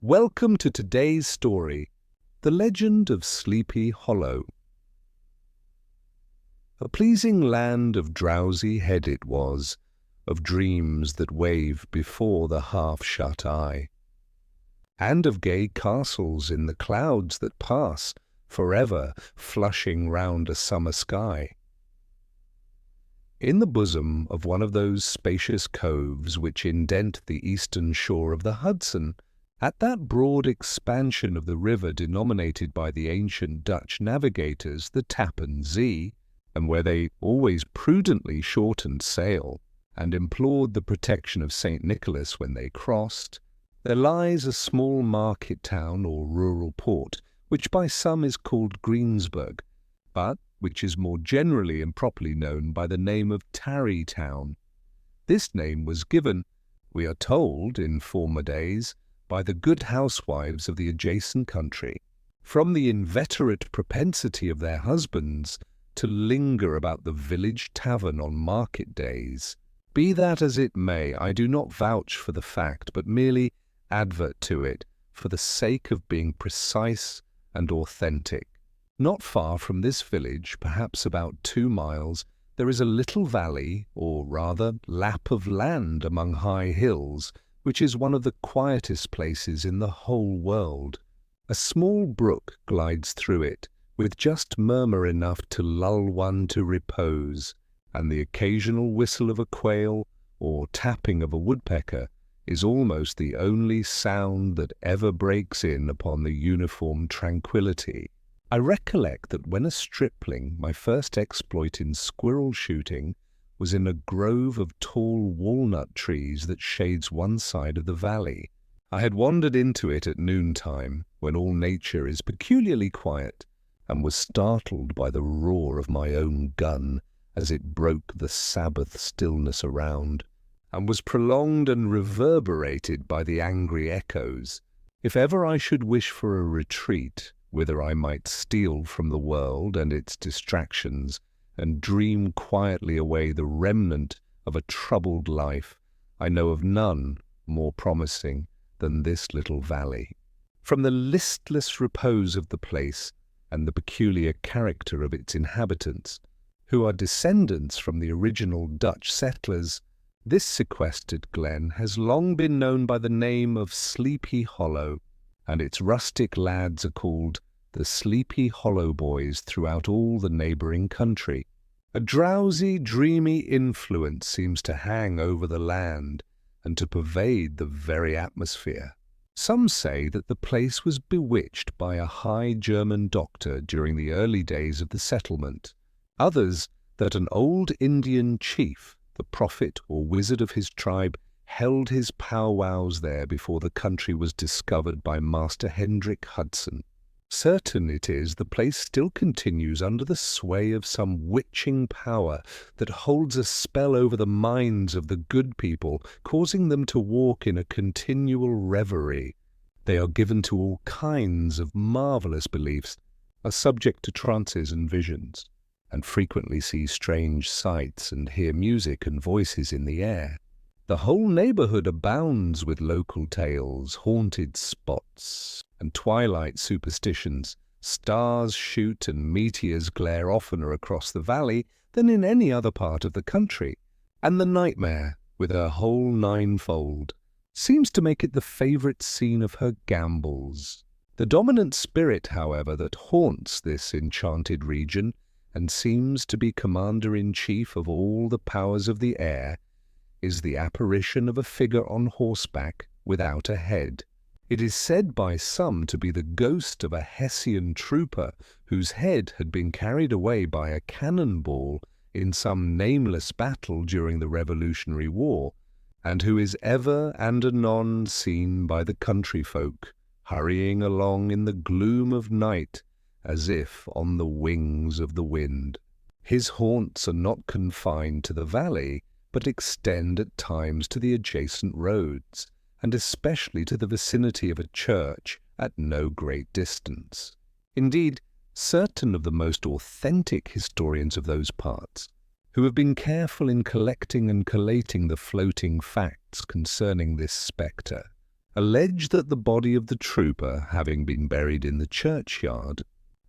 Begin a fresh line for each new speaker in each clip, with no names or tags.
Welcome to today's story, The Legend of Sleepy Hollow. A pleasing land of drowsy head it was, of dreams that wave before the half-shut eye, and of gay castles in the clouds that pass, forever flushing round a summer sky. In the bosom of one of those spacious coves which indent the eastern shore of the Hudson, at that broad expansion of the river denominated by the ancient Dutch navigators the Tappan Zee, and where they always prudently shortened sail and implored the protection of St. Nicholas when they crossed, there lies a small market town or rural port, which by some is called Greensburg, but which is more generally and properly known by the name of Tarrytown. This name was given, we are told, in former days, by the good housewives of the adjacent country, from the inveterate propensity of their husbands to linger about the village tavern on market days. Be that as it may, I do not vouch for the fact, but merely advert to it for the sake of being precise and authentic. Not far from this village, perhaps about 2 miles, there is a little valley, or rather lap of land among high hills, which is one of the quietest places in the whole world. A small brook glides through it, with just murmur enough to lull one to repose, and the occasional whistle of a quail or tapping of a woodpecker is almost the only sound that ever breaks in upon the uniform tranquillity. I recollect that when a stripling, my first exploit in squirrel shooting was in a grove of tall walnut trees that shades one side of the valley. I had wandered into it at noontime, when all nature is peculiarly quiet, and was startled by the roar of my own gun as it broke the Sabbath stillness around, and was prolonged and reverberated by the angry echoes. If ever I should wish for a retreat, whither I might steal from the world and its distractions, and dream quietly away the remnant of a troubled life, I know of none more promising than this little valley. From the listless repose of the place, and the peculiar character of its inhabitants, who are descendants from the original Dutch settlers, this sequestered glen has long been known by the name of Sleepy Hollow, and its rustic lads are called the Sleepy Hollow Boys throughout all the neighbouring country. A drowsy, dreamy influence seems to hang over the land and to pervade the very atmosphere. Some say that the place was bewitched by a high German doctor during the early days of the settlement. Others, that an old Indian chief, the prophet or wizard of his tribe, held his powwows there before the country was discovered by Master Hendrik Hudson. Certain it is the place still continues under the sway of some witching power that holds a spell over the minds of the good people, causing them to walk in a continual reverie. They are given to all kinds of marvellous beliefs, are subject to trances and visions, and frequently see strange sights and hear music and voices in the air. The whole neighbourhood abounds with local tales, haunted spots, and twilight superstitions. Stars shoot and meteors glare oftener across the valley than in any other part of the country, and the nightmare, with her whole ninefold, seems to make it the favourite scene of her gambols. The dominant spirit, however, that haunts this enchanted region, and seems to be commander-in-chief of all the powers of the air, is the apparition of a figure on horseback without a head. It is said by some to be the ghost of a Hessian trooper whose head had been carried away by a cannonball in some nameless battle during the Revolutionary War, and who is ever and anon seen by the country folk, hurrying along in the gloom of night as if on the wings of the wind. His haunts are not confined to the valley, but extend at times to the adjacent roads, and especially to the vicinity of a church at no great distance. Indeed, certain of the most authentic historians of those parts, who have been careful in collecting and collating the floating facts concerning this spectre, allege that the body of the trooper having been buried in the churchyard,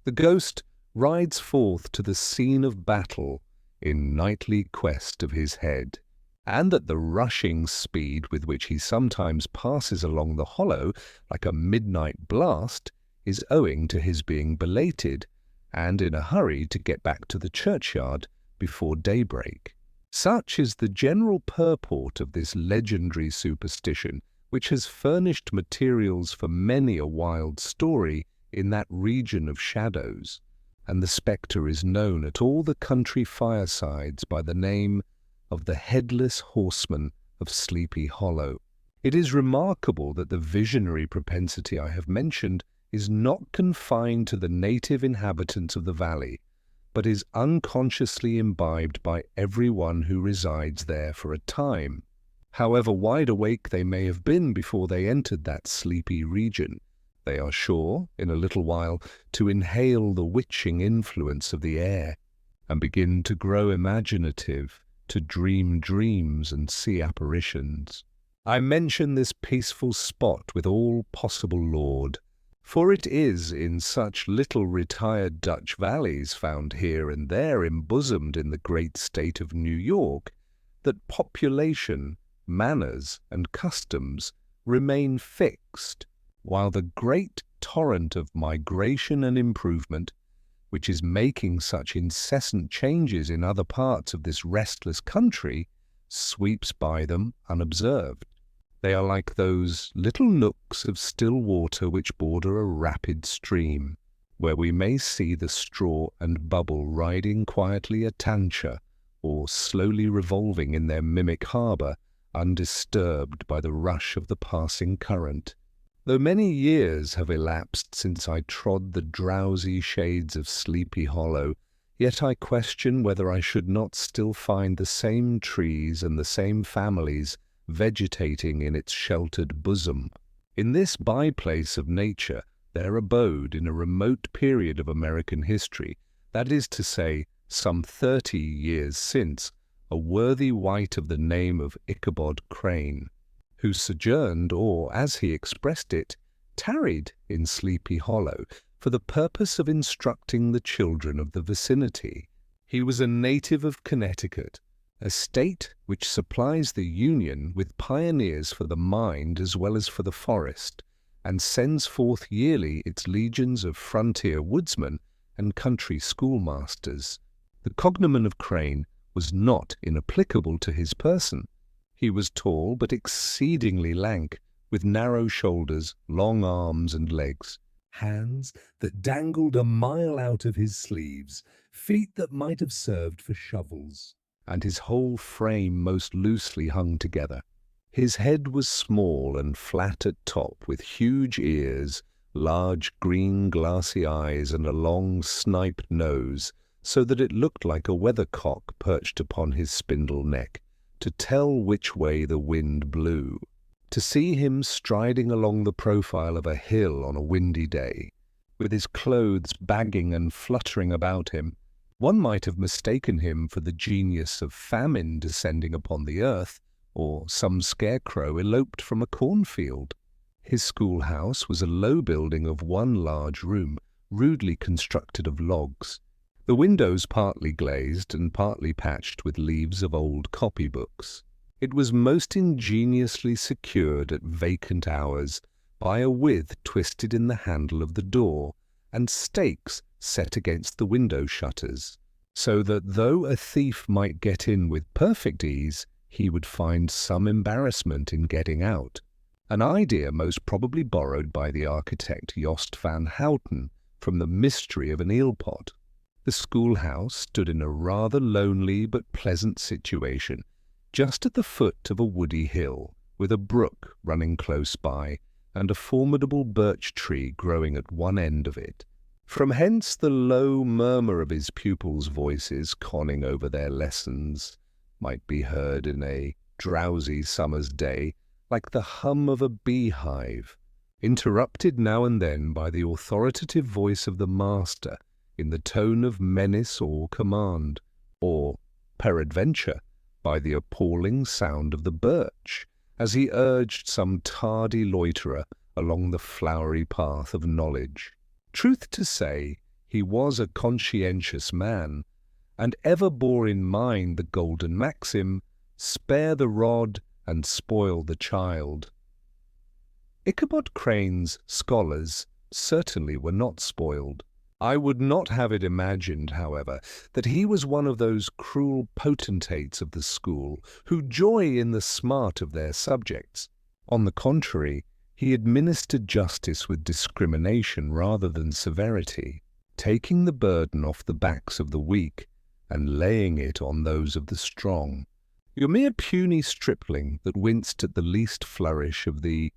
the ghost rides forth to the scene of battle in nightly quest of his head, and that the rushing speed with which he sometimes passes along the hollow like a midnight blast is owing to his being belated and in a hurry to get back to the churchyard before daybreak. Such is the general purport of this legendary superstition, which has furnished materials for many a wild story in that region of shadows, and the spectre is known at all the country firesides by the name of the Headless Horseman of Sleepy Hollow. It is remarkable that the visionary propensity I have mentioned is not confined to the native inhabitants of the valley, but is unconsciously imbibed by everyone who resides there for a time. However wide awake they may have been before they entered that sleepy region, they are sure, in a little while, to inhale the witching influence of the air, and begin to grow imaginative, to dream dreams and see apparitions. I mention this peaceful spot with all possible laud, for it is in such little retired Dutch valleys found here and there embosomed in the great state of New York that population, manners, and customs remain fixed, while the great torrent of migration and improvement, which is making such incessant changes in other parts of this restless country, sweeps by them unobserved. They are like those little nooks of still water which border a rapid stream, where we may see the straw and bubble riding quietly a tancha, or slowly revolving in their mimic harbour, undisturbed by the rush of the passing current. Though many years have elapsed since I trod the drowsy shades of Sleepy Hollow, yet I question whether I should not still find the same trees and the same families vegetating in its sheltered bosom. In this by-place of nature there abode in a remote period of American history, that is to say, some 30 years since, a worthy wight of the name of Ichabod Crane, who sojourned, or, as he expressed it, tarried in Sleepy Hollow for the purpose of instructing the children of the vicinity. He was a native of Connecticut, a state which supplies the Union with pioneers for the mind as well as for the forest, and sends forth yearly its legions of frontier woodsmen and country schoolmasters. The cognomen of Crane was not inapplicable to his person. He was tall but exceedingly lank, with narrow shoulders, long arms and legs, hands that dangled a mile out of his sleeves, feet that might have served for shovels, and his whole frame most loosely hung together. His head was small and flat at top, with huge ears, large green glassy eyes, and a long sniped nose, so that it looked like a weathercock perched upon his spindle neck, to tell which way the wind blew. To see him striding along the profile of a hill on a windy day, with his clothes bagging and fluttering about him, one might have mistaken him for the genius of famine descending upon the earth, or some scarecrow eloped from a cornfield. His schoolhouse was a low building of one large room, rudely constructed of logs, the windows partly glazed and partly patched with leaves of old copybooks. It was most ingeniously secured at vacant hours by a withe twisted in the handle of the door, and stakes set against the window shutters, so that though a thief might get in with perfect ease, he would find some embarrassment in getting out, an idea most probably borrowed by the architect Jost van Houten from the mystery of an eelpot. The schoolhouse stood in a rather lonely but pleasant situation, just at the foot of a woody hill, with a brook running close by, and a formidable birch tree growing at one end of it. From hence the low murmur of his pupils' voices conning over their lessons might be heard in a drowsy summer's day, like the hum of a beehive, interrupted now and then by the authoritative voice of the master in the tone of menace or command, or, peradventure, by the appalling sound of the birch, as he urged some tardy loiterer along the flowery path of knowledge. Truth to say, he was a conscientious man, and ever bore in mind the golden maxim, "Spare the rod and spoil the child." Ichabod Crane's scholars certainly were not spoiled. I would not have it imagined, however, that he was one of those cruel potentates of the school who joy in the smart of their subjects. On the contrary, he administered justice with discrimination rather than severity, taking the burden off the backs of the weak and laying it on those of the strong. Your mere puny stripling that winced at the least flourish of the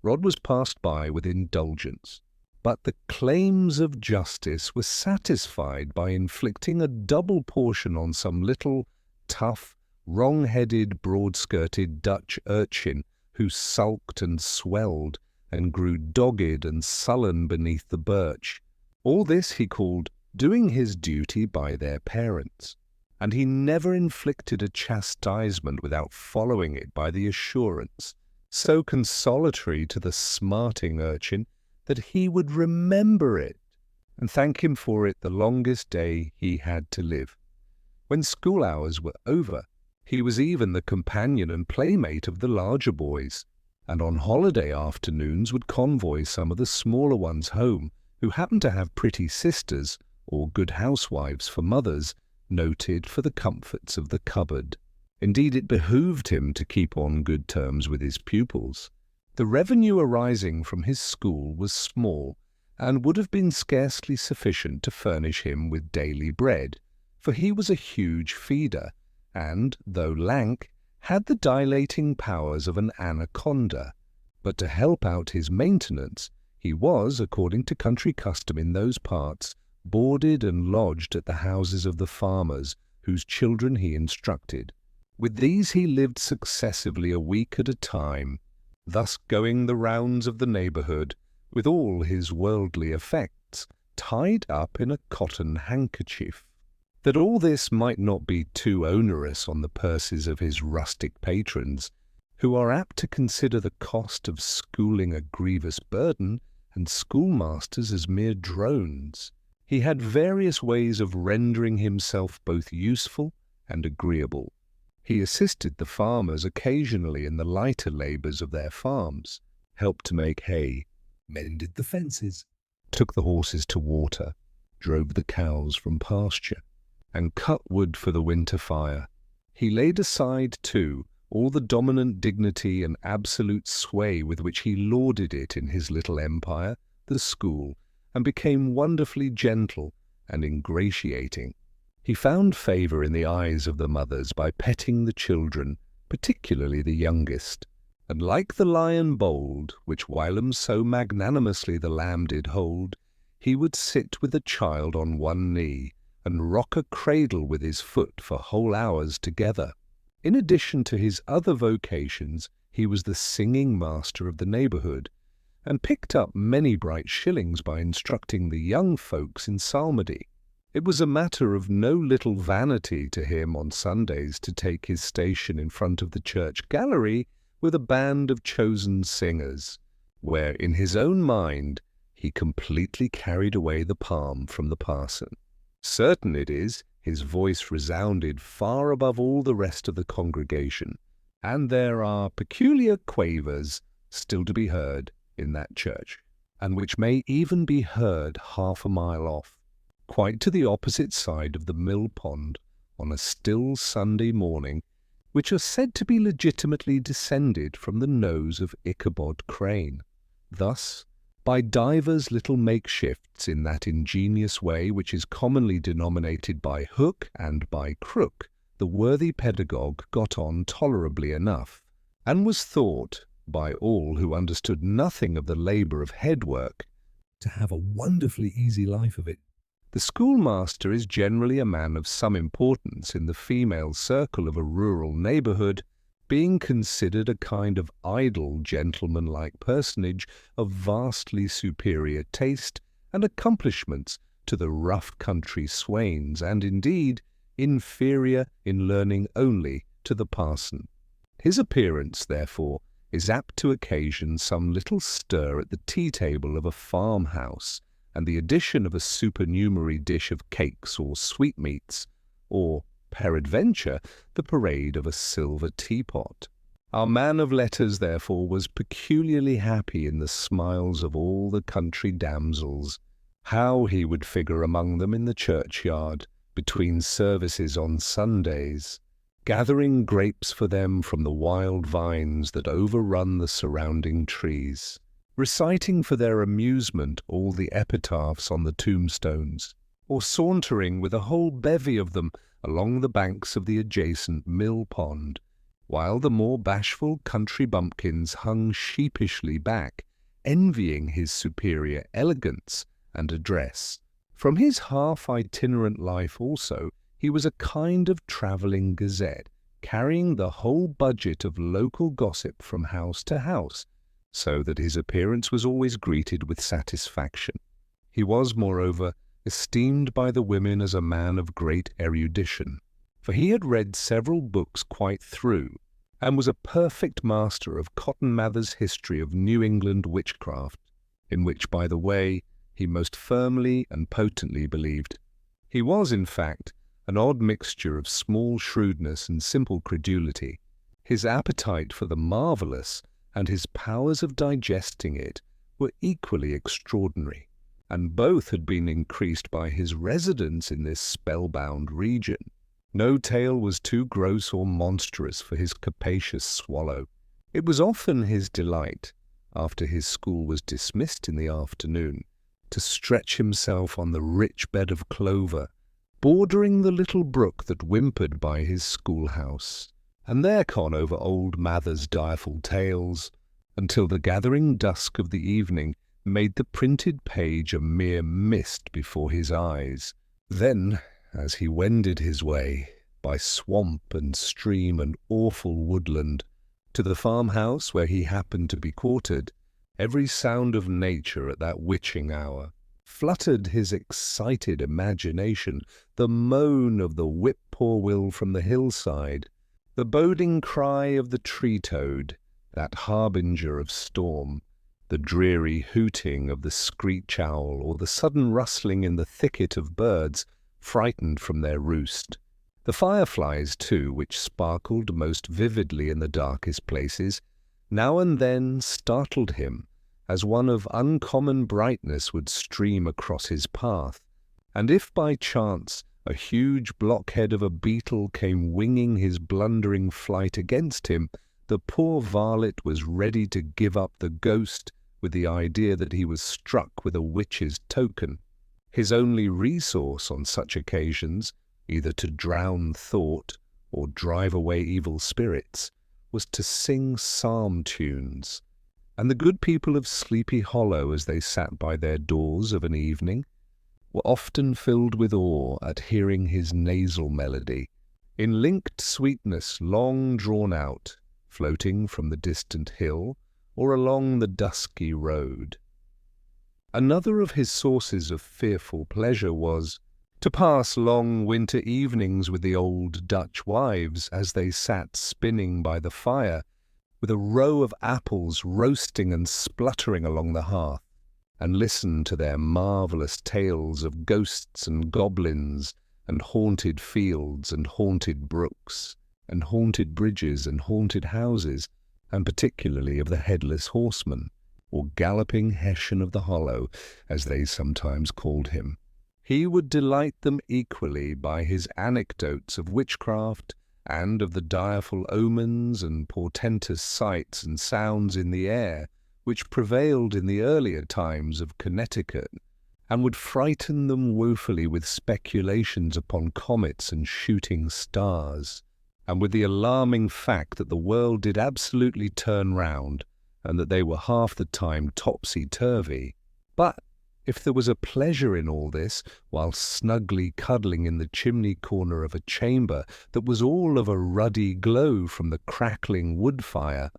rod was passed by with indulgence, but the claims of justice were satisfied by inflicting a double portion on some little, tough, wrong-headed, broad-skirted Dutch urchin who sulked and swelled and grew dogged and sullen beneath the birch. All this he called doing his duty by their parents, and he never inflicted a chastisement without following it by the assurance, so consolatory to the smarting urchin, that he would remember it and thank him for it the longest day he had to live. When school hours were over, he was even the companion and playmate of the larger boys, and on holiday afternoons would convoy some of the smaller ones home who happened to have pretty sisters or good housewives for mothers, noted for the comforts of the cupboard. Indeed, it behooved him to keep on good terms with his pupils. The revenue arising from his school was small, and would have been scarcely sufficient to furnish him with daily bread, for he was a huge feeder, and, though lank, had the dilating powers of an anaconda. But to help out his maintenance, he was, according to country custom in those parts, boarded and lodged at the houses of the farmers, whose children he instructed. With these he lived successively a week at a time, thus going the rounds of the neighbourhood, with all his worldly effects tied up in a cotton handkerchief. That all this might not be too onerous on the purses of his rustic patrons, who are apt to consider the cost of schooling a grievous burden, and schoolmasters as mere drones, he had various ways of rendering himself both useful and agreeable. He assisted the farmers occasionally in the lighter labours of their farms, helped to make hay, mended the fences, took the horses to water, drove the cows from pasture, and cut wood for the winter fire. He laid aside, too, all the dominant dignity and absolute sway with which he lauded it in his little empire, the school, and became wonderfully gentle and ingratiating. He found favour in the eyes of the mothers by petting the children, particularly the youngest, and like the lion bold, which whilom so magnanimously the lamb did hold, he would sit with the child on one knee, and rock a cradle with his foot for whole hours together. In addition to his other vocations, he was the singing master of the neighbourhood, and picked up many bright shillings by instructing the young folks in psalmody. It was a matter of no little vanity to him on Sundays to take his station in front of the church gallery with a band of chosen singers, where in his own mind he completely carried away the palm from the parson. Certain it is, his voice resounded far above all the rest of the congregation, and there are peculiar quavers still to be heard in that church, and which may even be heard half a mile off, quite to the opposite side of the mill pond on a still Sunday morning, which are said to be legitimately descended from the nose of Ichabod Crane. Thus, by divers little makeshifts in that ingenious way which is commonly denominated by hook and by crook, the worthy pedagogue got on tolerably enough, and was thought, by all who understood nothing of the labour of head-work, to have a wonderfully easy life of it. The schoolmaster is generally a man of some importance in the female circle of a rural neighbourhood, being considered a kind of idle gentleman-like personage of vastly superior taste and accomplishments to the rough country swains, and indeed inferior in learning only to the parson. His appearance, therefore, is apt to occasion some little stir at the tea-table of a farmhouse, and the addition of a supernumerary dish of cakes or sweetmeats, or, peradventure, the parade of a silver teapot. Our man of letters, therefore, was peculiarly happy in the smiles of all the country damsels. How he would figure among them in the churchyard, between services on Sundays, gathering grapes for them from the wild vines that overrun the surrounding trees, reciting for their amusement all the epitaphs on the tombstones, or sauntering with a whole bevy of them along the banks of the adjacent mill pond, while the more bashful country bumpkins hung sheepishly back, envying his superior elegance and address. From his half-itinerant life also, he was a kind of travelling gazette, carrying the whole budget of local gossip from house to house, so that his appearance was always greeted with satisfaction. He was, moreover, esteemed by the women as a man of great erudition, for he had read several books quite through, and was a perfect master of Cotton Mather's History of New England Witchcraft, in which, by the way, he most firmly and potently believed. He was, in fact, an odd mixture of small shrewdness and simple credulity. His appetite for the marvellous and his powers of digesting it were equally extraordinary, and both had been increased by his residence in this spellbound region. No tale was too gross or monstrous for his capacious swallow. It was often his delight, after his school was dismissed in the afternoon, to stretch himself on the rich bed of clover, bordering the little brook that whimpered by his schoolhouse, and there con over old Mather's direful tales, until the gathering dusk of the evening made the printed page a mere mist before his eyes. Then, as he wended his way, by swamp and stream and awful woodland, to the farmhouse where he happened to be quartered, every sound of nature at that witching hour fluttered his excited imagination, the moan of the whip-poor-will from the hillside, the boding cry of the tree-toad, that harbinger of storm, the dreary hooting of the screech-owl, or the sudden rustling in the thicket of birds frightened from their roost. The fireflies, too, which sparkled most vividly in the darkest places, now and then startled him, as one of uncommon brightness would stream across his path, and if by chance a huge blockhead of a beetle came winging his blundering flight against him, the poor varlet was ready to give up the ghost with the idea that he was struck with a witch's token. His only resource on such occasions, either to drown thought or drive away evil spirits, was to sing psalm tunes, and the good people of Sleepy Hollow, as they sat by their doors of an evening, were often filled with awe at hearing his nasal melody, in linked sweetness long drawn out, floating from the distant hill or along the dusky road. Another of his sources of fearful pleasure was to pass long winter evenings with the old Dutch wives as they sat spinning by the fire, with a row of apples roasting and spluttering along the hearth, and listen to their marvellous tales of ghosts and goblins, and haunted fields and haunted brooks, and haunted bridges and haunted houses, and particularly of the Headless Horseman, or Galloping Hessian of the Hollow, as they sometimes called him. He would delight them equally by his anecdotes of witchcraft, and of the direful omens and portentous sights and sounds in the air which prevailed in the earlier times of Connecticut, and would frighten them woefully with speculations upon comets and shooting stars, and with the alarming fact that the world did absolutely turn round, and that they were half the time topsy-turvy. But if there was a pleasure in all this, while snugly cuddling in the chimney-corner of a chamber that was all of a ruddy glow from the crackling wood-fire,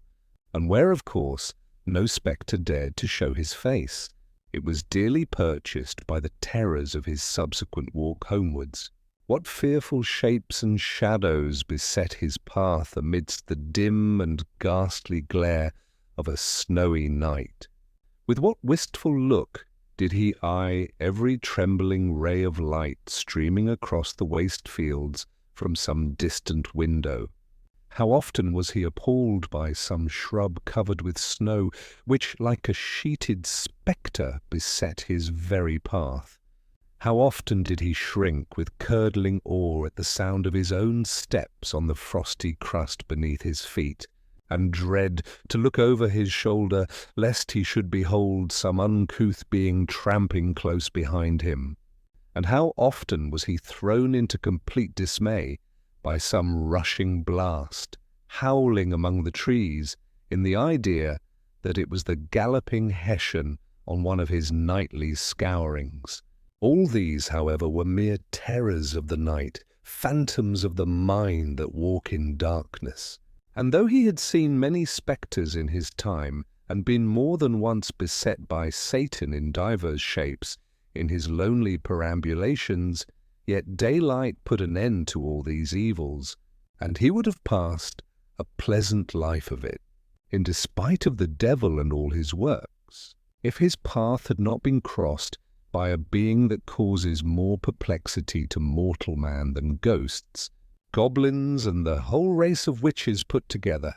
and where, of course, no spectre dared to show his face, it was dearly purchased by the terrors of his subsequent walk homewards. What fearful shapes and shadows beset his path amidst the dim and ghastly glare of a snowy night? With what wistful look did he eye every trembling ray of light streaming across the waste fields from some distant window? How often was he appalled by some shrub covered with snow, which like a sheeted spectre beset his very path? How often did he shrink with curdling awe at the sound of his own steps on the frosty crust beneath his feet, and dread to look over his shoulder lest he should behold some uncouth being tramping close behind him? And how often was he thrown into complete dismay by some rushing blast, howling among the trees, in the idea that it was the galloping Hessian on one of his nightly scourings. All these, however, were mere terrors of the night, phantoms of the mind that walk in darkness. And though he had seen many spectres in his time, and been more than once beset by Satan in divers shapes, in his lonely perambulations, yet daylight put an end to all these evils, and he would have passed a pleasant life of it, in despite of the devil and all his works, if his path had not been crossed by a being that causes more perplexity to mortal man than ghosts, goblins, and the whole race of witches put together,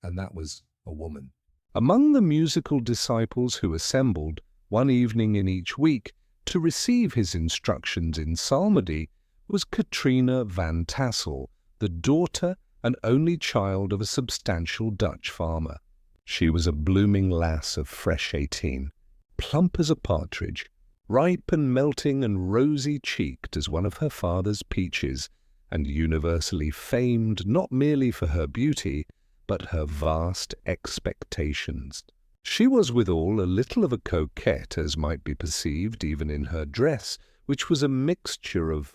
and that was a woman. Among the musical disciples who assembled one evening in each week to receive his instructions in psalmody was Katrina van Tassel, the daughter and only child of a substantial Dutch farmer. She was a blooming lass of fresh 18, plump as a partridge, ripe and melting and rosy-cheeked as one of her father's peaches, and universally famed not merely for her beauty, but her vast expectations. She was withal a little of a coquette, as might be perceived even in her dress, which was a mixture of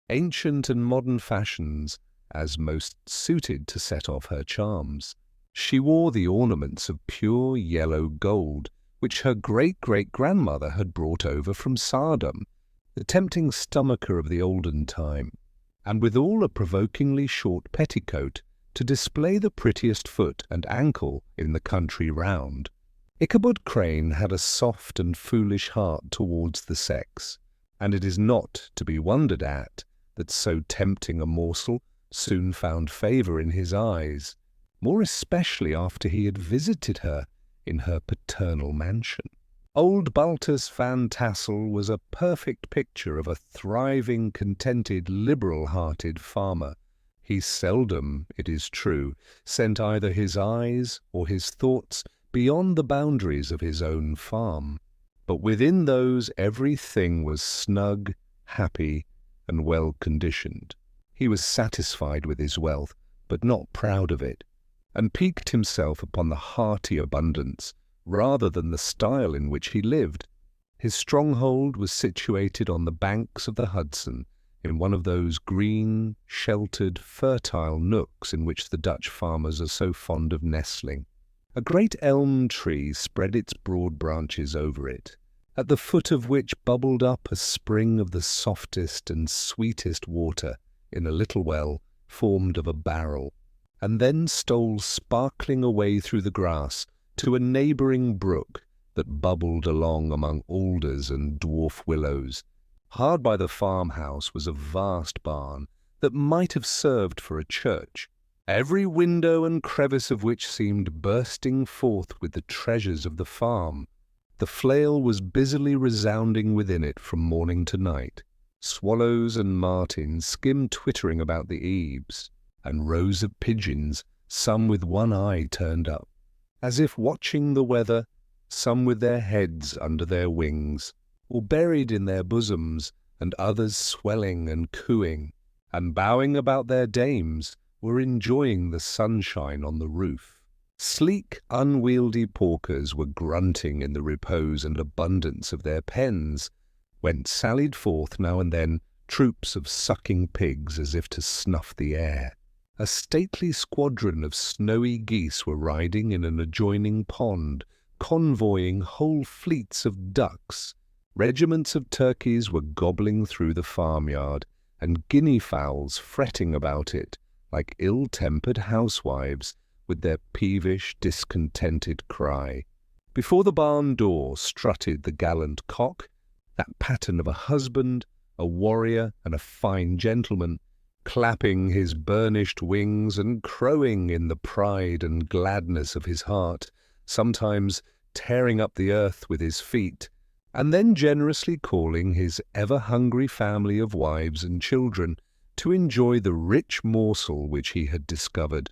ancient and modern fashions, as most suited to set off her charms. She wore the ornaments of pure yellow gold, which her great-great-grandmother had brought over from Sardom, the tempting stomacher of the olden time, and withal a provokingly short petticoat to display the prettiest foot and ankle in the country round. Ichabod Crane had a soft and foolish heart towards the sex, and it is not to be wondered at that so tempting a morsel soon found favour in his eyes, more especially after he had visited her in her paternal mansion. Old Baltus Van Tassel was a perfect picture of a thriving, contented, liberal-hearted farmer. He seldom, it is true, sent either his eyes or his thoughts beyond the boundaries of his own farm, but within those everything was snug, happy, and well-conditioned. He was satisfied with his wealth, but not proud of it, and piqued himself upon the hearty abundance rather than the style in which he lived. His stronghold was situated on the banks of the Hudson, in one of those green, sheltered, fertile nooks in which the Dutch farmers are so fond of nestling. A great elm tree spread its broad branches over it, at the foot of which bubbled up a spring of the softest and sweetest water in a little well formed of a barrel, and then stole sparkling away through the grass to a neighbouring brook that bubbled along among alders and dwarf willows. Hard by the farmhouse was a vast barn that might have served for a church, every window and crevice of which seemed bursting forth with the treasures of the farm. The flail was busily resounding within it from morning to night. Swallows and martins skimmed twittering about the eaves, and rows of pigeons, some with one eye turned up, as if watching the weather, some with their heads under their wings, or buried in their bosoms, and others swelling and cooing, and bowing about their dames, were enjoying the sunshine on the roof. Sleek, unwieldy porkers were grunting in the repose and abundance of their pens, whence sallied forth now and then troops of sucking pigs as if to snuff the air. A stately squadron of snowy geese were riding in an adjoining pond, convoying whole fleets of ducks. Regiments of turkeys were gobbling through the farmyard, and guinea fowls fretting about it like ill-tempered housewives with their peevish, discontented cry. Before the barn door strutted the gallant cock, that pattern of a husband, a warrior, and a fine gentleman, clapping his burnished wings and crowing in the pride and gladness of his heart, sometimes tearing up the earth with his feet, and then generously calling his ever-hungry family of wives and children to enjoy the rich morsel which he had discovered.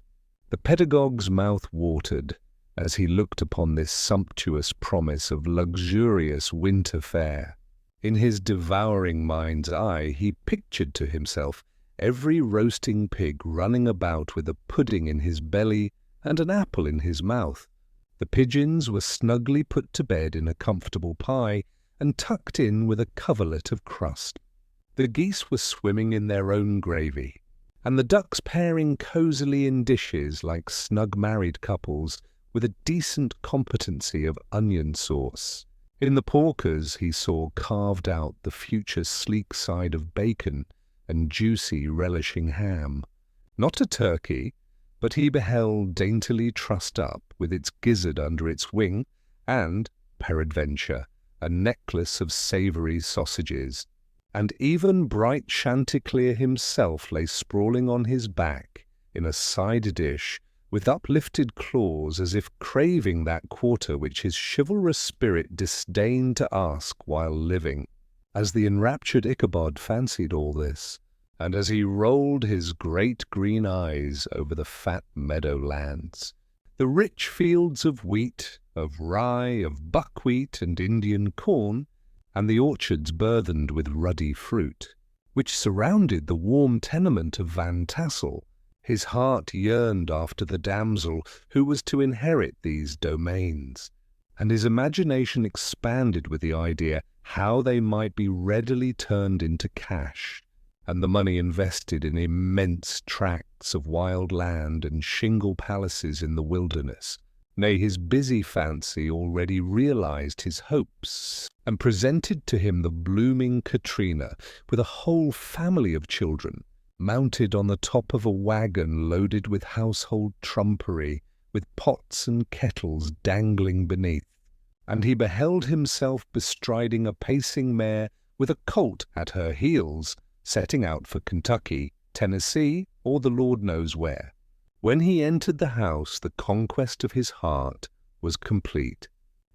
The pedagogue's mouth watered as he looked upon this sumptuous promise of luxurious winter fare. In his devouring mind's eye he pictured to himself every roasting pig running about with a pudding in his belly and an apple in his mouth. The pigeons were snugly put to bed in a comfortable pie and tucked in with a coverlet of crust. The geese were swimming in their own gravy, and the ducks pairing cosily in dishes like snug married couples with a decent competency of onion sauce. In the porkers he saw carved out the future sleek side of bacon and juicy relishing ham. Not a turkey, but he beheld daintily trussed up with its gizzard under its wing, and, peradventure, a necklace of savoury sausages. And even bright Chanticleer himself lay sprawling on his back in a side dish with uplifted claws as if craving that quarter which his chivalrous spirit disdained to ask while living. As the enraptured Ichabod fancied all this, and as he rolled his great green eyes over the fat meadow-lands, the rich fields of wheat, of rye, of buckwheat and Indian corn, and the orchards burthened with ruddy fruit, which surrounded the warm tenement of Van Tassel, his heart yearned after the damsel who was to inherit these domains, and his imagination expanded with the idea how they might be readily turned into cash, and the money invested in immense tracts of wild land and shingle palaces in the wilderness. Nay, his busy fancy already realized his hopes, and presented to him the blooming Katrina with a whole family of children, mounted on the top of a wagon loaded with household trumpery, with pots and kettles dangling beneath. And he beheld himself bestriding a pacing mare with a colt at her heels, setting out for Kentucky, Tennessee, or the Lord knows where. When he entered the house, the conquest of his heart was complete.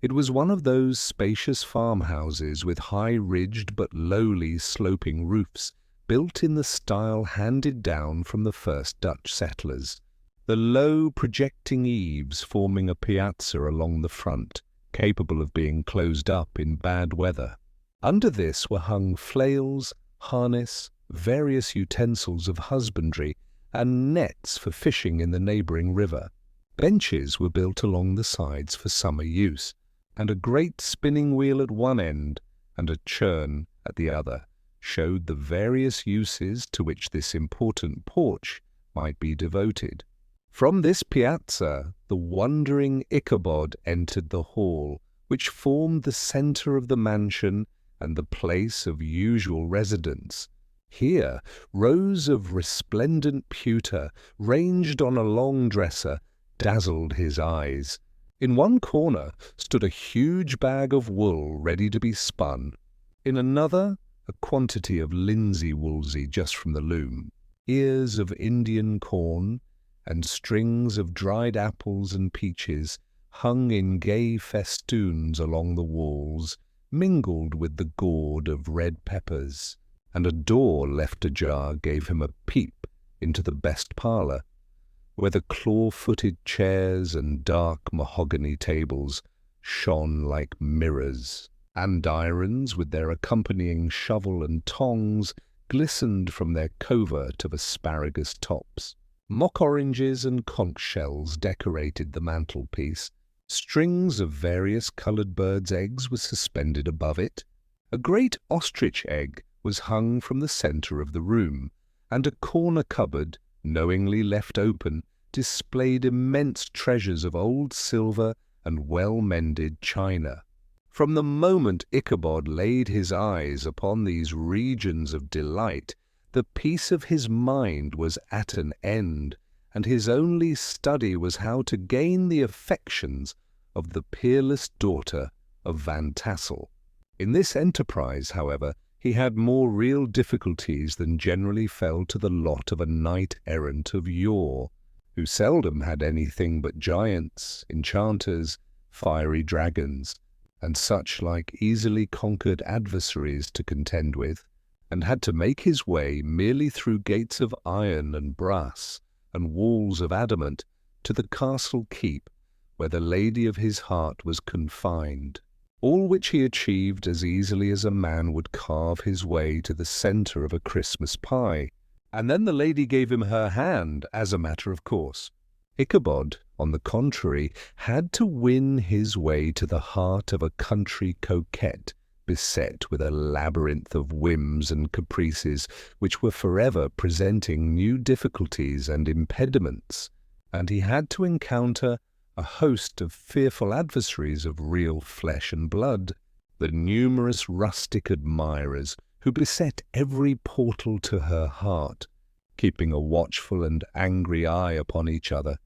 It was one of those spacious farmhouses with high-ridged but lowly sloping roofs, built in the style handed down from the first Dutch settlers, the low projecting eaves forming a piazza along the front, capable of being closed up in bad weather. Under this were hung flails, harness, various utensils of husbandry, and nets for fishing in the neighbouring river. Benches were built along the sides for summer use, and a great spinning wheel at one end and a churn at the other showed the various uses to which this important porch might be devoted. From this piazza the wondering Ichabod entered the hall, which formed the centre of the mansion and the place of usual residence. Here rows of resplendent pewter, ranged on a long dresser, dazzled his eyes. In one corner stood a huge bag of wool ready to be spun. In another, a quantity of linsey-woolsey just from the loom, ears of Indian corn, and strings of dried apples and peaches hung in gay festoons along the walls, mingled with the gourd of red peppers, and a door left ajar gave him a peep into the best parlour, where the claw-footed chairs and dark mahogany tables shone like mirrors. Andirons, with their accompanying shovel and tongs, glistened from their covert of asparagus tops. Mock oranges and conch shells decorated the mantelpiece. Strings of various coloured birds' eggs were suspended above it. A great ostrich egg was hung from the centre of the room, and a corner cupboard, knowingly left open, displayed immense treasures of old silver and well-mended china. From the moment Ichabod laid his eyes upon these regions of delight, The peace of his mind was at an end, and his only study was how to gain the affections of the peerless daughter of Van Tassel. In this enterprise, however, he had more real difficulties than generally fell to the lot of a knight-errant of yore, who seldom had anything but giants, enchanters, fiery dragons, and such like easily conquered adversaries to contend with, and had to make his way merely through gates of iron and brass, and walls of adamant, to the castle keep, where the lady of his heart was confined, all which he achieved as easily as a man would carve his way to the centre of a Christmas pie. And then the lady gave him her hand, as a matter of course. Ichabod, on the contrary, had to win his way to the heart of a country coquette, beset with a labyrinth of whims and caprices which were forever presenting new difficulties and impediments, and he had to encounter a host of fearful adversaries of real flesh and blood, the numerous rustic admirers who beset every portal to her heart, keeping a watchful and angry eye upon each other,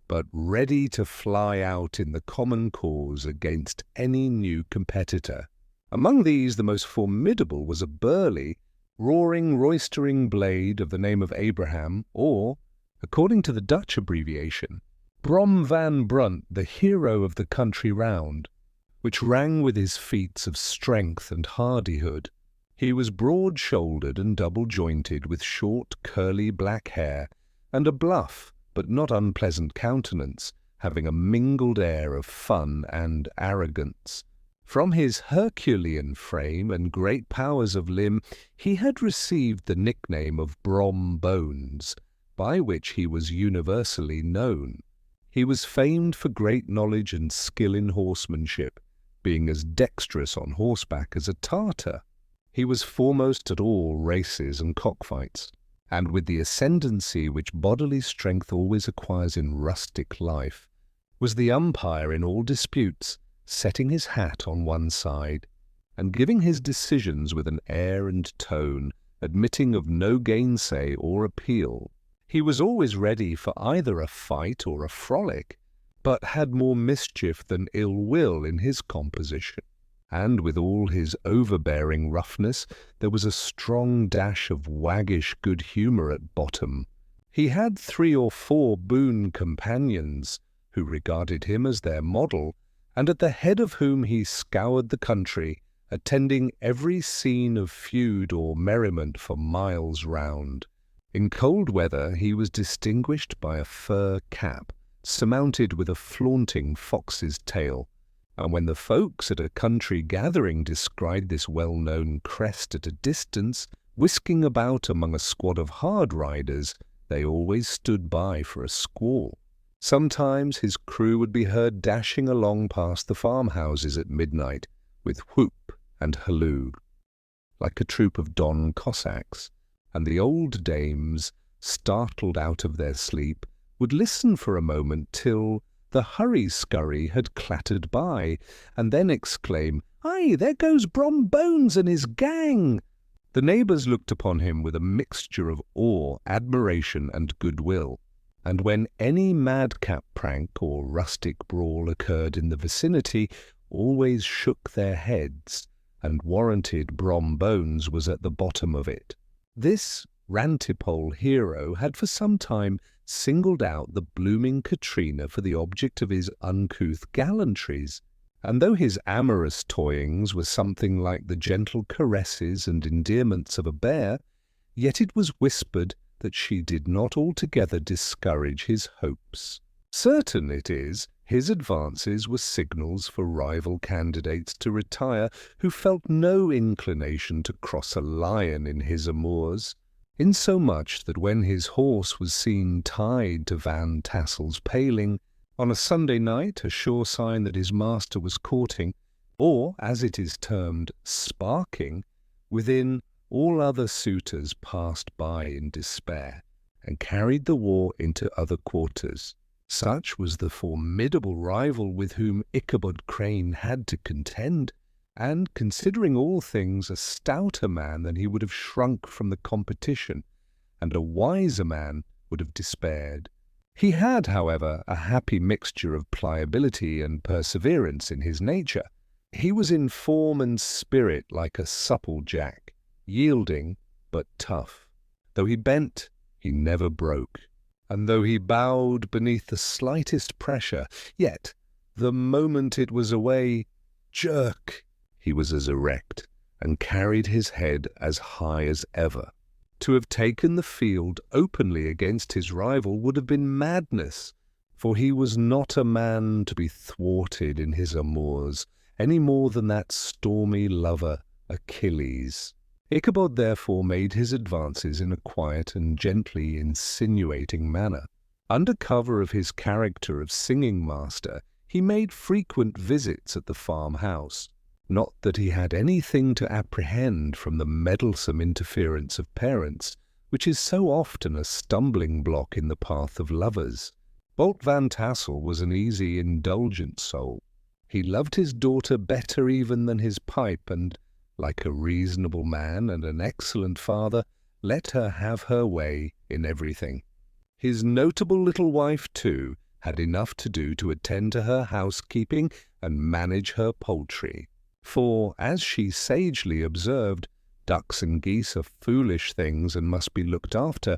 but ready to fly out in the common cause against any new competitor. Among these the most formidable was a burly, roaring, roistering blade of the name of Abraham, or, according to the Dutch abbreviation, Brom van Brunt, the hero of the country round, which rang with his feats of strength and hardihood. He was broad-shouldered and double-jointed, with short, curly black hair, and a bluff but not unpleasant countenance, having a mingled air of fun and arrogance. From his Herculean frame and great powers of limb, he had received the nickname of Brom Bones, by which he was universally known. He was famed for great knowledge and skill in horsemanship, being as dexterous on horseback as a Tartar. He was foremost at all races and cockfights, and with the ascendancy which bodily strength always acquires in rustic life, was the umpire in all disputes, setting his hat on one side, and giving his decisions with an air and tone admitting of no gainsay or appeal. He was always ready for either a fight or a frolic, but had more mischief than ill will in his composition, and with all his overbearing roughness there was a strong dash of waggish good humour at bottom. He had 3 or 4 boon companions, who regarded him as their model, and at the head of whom he scoured the country, attending every scene of feud or merriment for miles round. In cold weather he was distinguished by a fur cap, surmounted with a flaunting fox's tail, and when the folks at a country gathering descried this well-known crest at a distance, whisking about among a squad of hard riders, they always stood by for a squall. Sometimes his crew would be heard dashing along past the farmhouses at midnight, with whoop and halloo, like a troop of Don Cossacks, and the old dames, startled out of their sleep, would listen for a moment till the hurry-scurry had clattered by, and then exclaim, "Aye, there goes Brom Bones and his gang!" The neighbours looked upon him with a mixture of awe, admiration, and goodwill, and when any madcap prank or rustic brawl occurred in the vicinity, always shook their heads, and warranted Brom Bones was at the bottom of it. This rantipole hero had for some time singled out the blooming Katrina for the object of his uncouth gallantries, and though his amorous toyings were something like the gentle caresses and endearments of a bear, yet it was whispered that she did not altogether discourage his hopes. Certain it is, his advances were signals for rival candidates to retire who felt no inclination to cross a lion in his amours, insomuch that when his horse was seen tied to Van Tassel's paling, on a Sunday night, a sure sign that his master was courting, or, as it is termed, sparking, within, all other suitors passed by in despair, and carried the war into other quarters. Such was the formidable rival with whom Ichabod Crane had to contend, and, considering all things, a stouter man than he would have shrunk from the competition, and a wiser man would have despaired. He had, however, a happy mixture of pliability and perseverance in his nature. He was in form and spirit like a supple jack, yielding but tough. Though he bent, he never broke, and though he bowed beneath the slightest pressure, yet, the moment it was away, jerk, he was as erect, and carried his head as high as ever. To have taken the field openly against his rival would have been madness, for he was not a man to be thwarted in his amours, any more than that stormy lover Achilles. Ichabod therefore made his advances in a quiet and gently insinuating manner. Under cover of his character of singing master, he made frequent visits at the farmhouse. Not that he had anything to apprehend from the meddlesome interference of parents, which is so often a stumbling block in the path of lovers. Bolt Van Tassel was an easy, indulgent soul. He loved his daughter better even than his pipe, and, like a reasonable man and an excellent father, let her have her way in everything. His notable little wife, too, had enough to do to attend to her housekeeping and manage her poultry. For, as she sagely observed, ducks and geese are foolish things and must be looked after,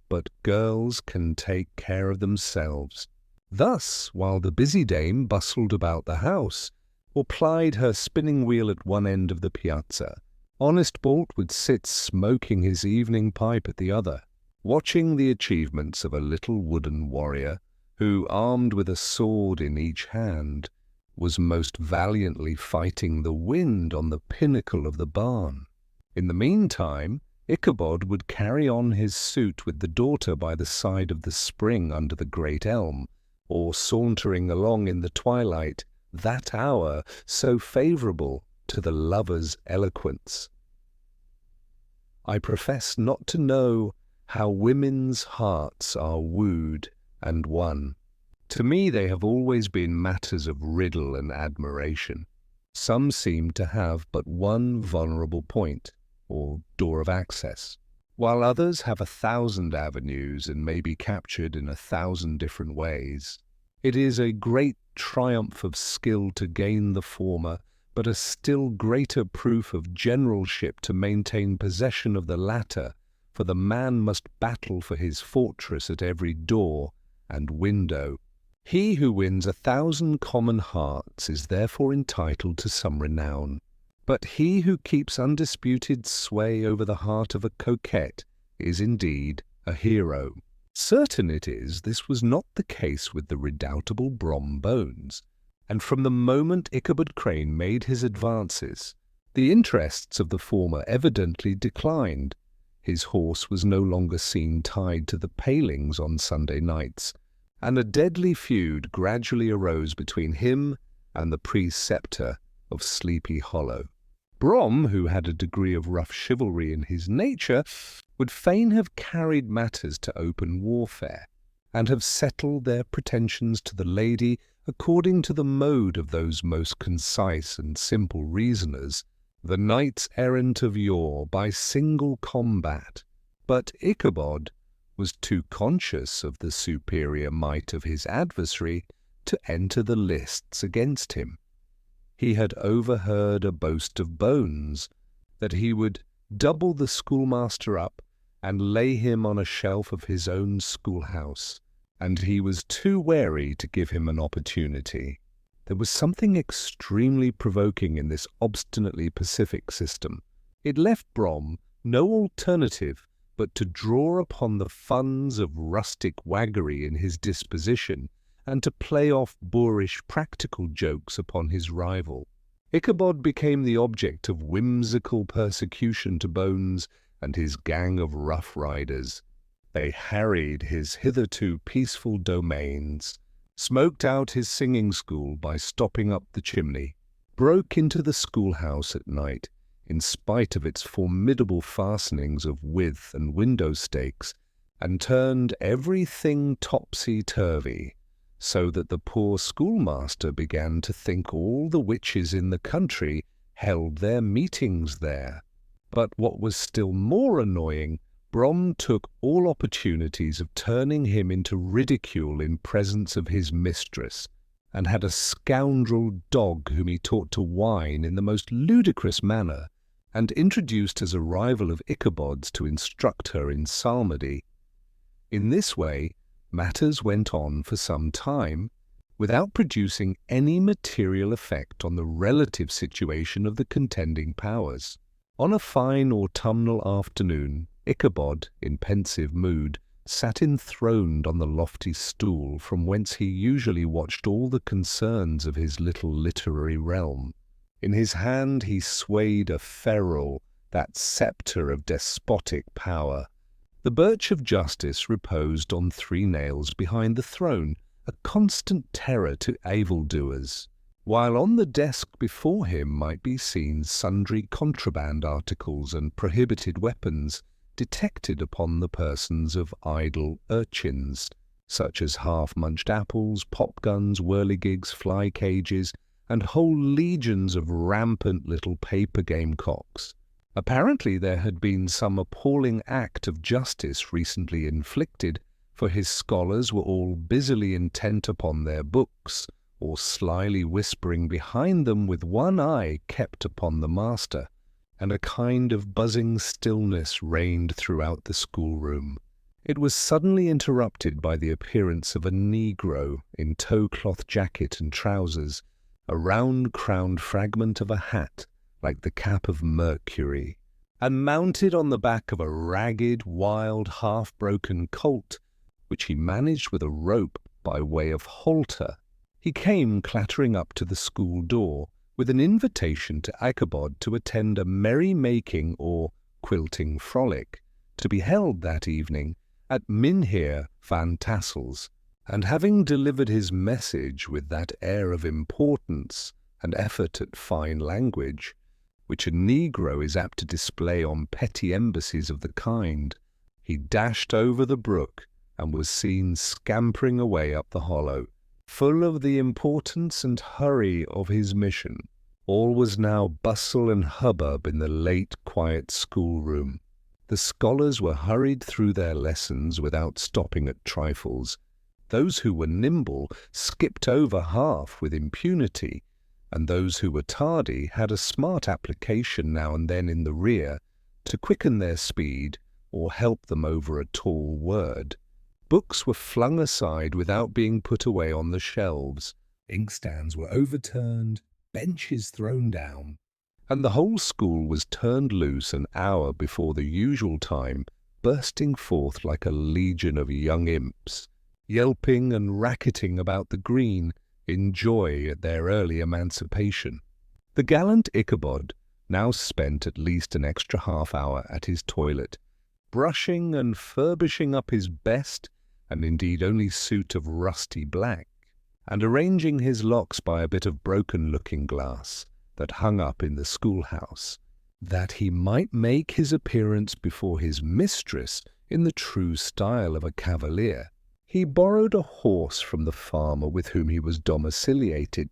but girls can take care of themselves. Thus, while the busy dame bustled about the house, or plied her spinning wheel at one end of the piazza, honest Bolt would sit smoking his evening pipe at the other, watching the achievements of a little wooden warrior, who, armed with a sword in each hand, was most valiantly fighting the wind on the pinnacle of the barn. In the meantime, Ichabod would carry on his suit with the daughter by the side of the spring under the great elm, or sauntering along in the twilight, that hour so favourable to the lover's eloquence. I profess not to know how women's hearts are wooed and won. To me they have always been matters of riddle and admiration. Some seem to have but one vulnerable point, or door of access, while others have 1,000 avenues and may be captured in 1,000 different ways. It is a great triumph of skill to gain the former, but a still greater proof of generalship to maintain possession of the latter, for the man must battle for his fortress at every door and window. He who wins 1,000 common hearts is therefore entitled to some renown, but he who keeps undisputed sway over the heart of a coquette is indeed a hero. Certain it is this was not the case with the redoubtable Brom Bones, and from the moment Ichabod Crane made his advances, the interests of the former evidently declined. His horse was no longer seen tied to the palings on Sunday nights, and a deadly feud gradually arose between him and the preceptor of Sleepy Hollow. Brom, who had a degree of rough chivalry in his nature, would fain have carried matters to open warfare, and have settled their pretensions to the lady according to the mode of those most concise and simple reasoners, the knights-errant of yore, by single combat. But Ichabod was too conscious of the superior might of his adversary to enter the lists against him. He had overheard a boast of Bones, that he would double the schoolmaster up and lay him on a shelf of his own schoolhouse, and he was too wary to give him an opportunity. There was something extremely provoking in this obstinately pacific system. It left Brom no alternative but to draw upon the funds of rustic waggery in his disposition, and to play off boorish practical jokes upon his rival. Ichabod became the object of whimsical persecution to Bones and his gang of rough riders. They harried his hitherto peaceful domains, smoked out his singing school by stopping up the chimney, broke into the schoolhouse at night, in spite of its formidable fastenings of withe and window stakes, and turned everything topsy-turvy, so that the poor schoolmaster began to think all the witches in the country held their meetings there. But what was still more annoying, Brom took all opportunities of turning him into ridicule in presence of his mistress, and had a scoundrel dog whom he taught to whine in the most ludicrous manner, and introduced as a rival of Ichabod's to instruct her in psalmody. In this way, matters went on for some time, without producing any material effect on the relative situation of the contending powers. On a fine autumnal afternoon, Ichabod, in pensive mood, sat enthroned on the lofty stool from whence he usually watched all the concerns of his little literary realm. In his hand he swayed a ferule, that sceptre of despotic power. The birch of justice reposed on 3 nails behind the throne, a constant terror to evildoers, while on the desk before him might be seen sundry contraband articles and prohibited weapons detected upon the persons of idle urchins, such as half-munched apples, pop-guns, whirligigs, fly-cages, and whole legions of rampant little paper gamecocks. Apparently there had been some appalling act of justice recently inflicted, for his scholars were all busily intent upon their books, or slyly whispering behind them with one eye kept upon the master, and a kind of buzzing stillness reigned throughout the schoolroom. It was suddenly interrupted by the appearance of a negro in tow-cloth jacket and trousers, a round-crowned fragment of a hat like the cap of Mercury, and mounted on the back of a ragged, wild, half-broken colt, which he managed with a rope by way of halter. He came clattering up to the school door with an invitation to Ichabod to attend a merry-making or quilting frolic, to be held that evening at Mynheer Van Tassel's, and having delivered his message with that air of importance and effort at fine language, which a negro is apt to display on petty embassies of the kind, he dashed over the brook and was seen scampering away up the hollow, full of the importance and hurry of his mission. All was now bustle and hubbub in the late quiet schoolroom. The scholars were hurried through their lessons without stopping at trifles. Those who were nimble skipped over half with impunity, and those who were tardy had a smart application now and then in the rear to quicken their speed or help them over a tall word. Books were flung aside without being put away on the shelves. Inkstands were overturned, benches thrown down, and the whole school was turned loose an hour before the usual time, bursting forth like a legion of young imps, yelping and racketing about the green in joy at their early emancipation. The gallant Ichabod now spent at least an extra half-hour at his toilet, brushing and furbishing up his best and indeed only suit of rusty black, and arranging his locks by a bit of broken looking-glass that hung up in the schoolhouse, that he might make his appearance before his mistress in the true style of a cavalier. He borrowed a horse from the farmer with whom he was domiciliated,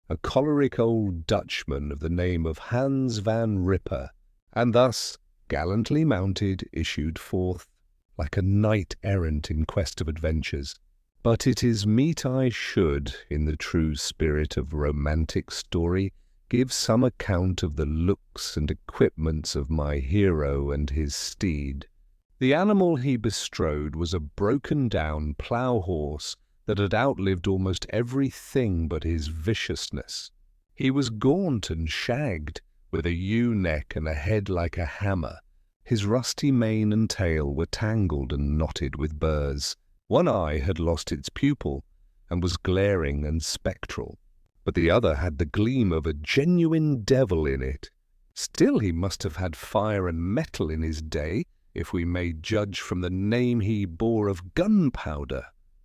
a choleric old Dutchman of the name of Hans van Ripper, and thus, gallantly mounted, issued forth, like a knight-errant in quest of adventures. But it is meet I should, in the true spirit of romantic story, give some account of the looks and equipments of my hero and his steed. The animal he bestrode was a broken-down plough-horse that had outlived almost everything but his viciousness. He was gaunt and shagged, with a ewe-neck and a head like a hammer. His rusty mane and tail were tangled and knotted with burrs. One eye had lost its pupil, and was glaring and spectral, but the other had the gleam of a genuine devil in it. Still he must have had fire and metal in his day, if we may judge from the name he bore of gunpowder.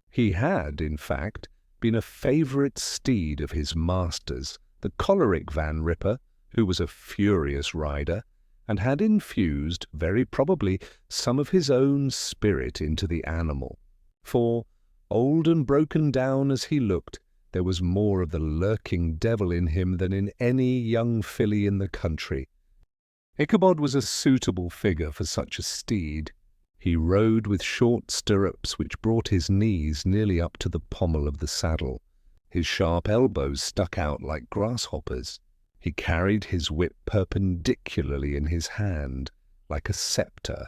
He had, in fact, been a favourite steed of his master's, the choleric Van Ripper, who was a furious rider, and had infused, very probably, some of his own spirit into the animal. For, old and broken down as he looked, There was more of the lurking devil in him than in any young filly in the country. Ichabod was a suitable figure for such a steed. He rode with short stirrups which brought his knees nearly up to the pommel of the saddle. His sharp elbows stuck out like grasshoppers. He carried his whip perpendicularly in his hand, like a sceptre,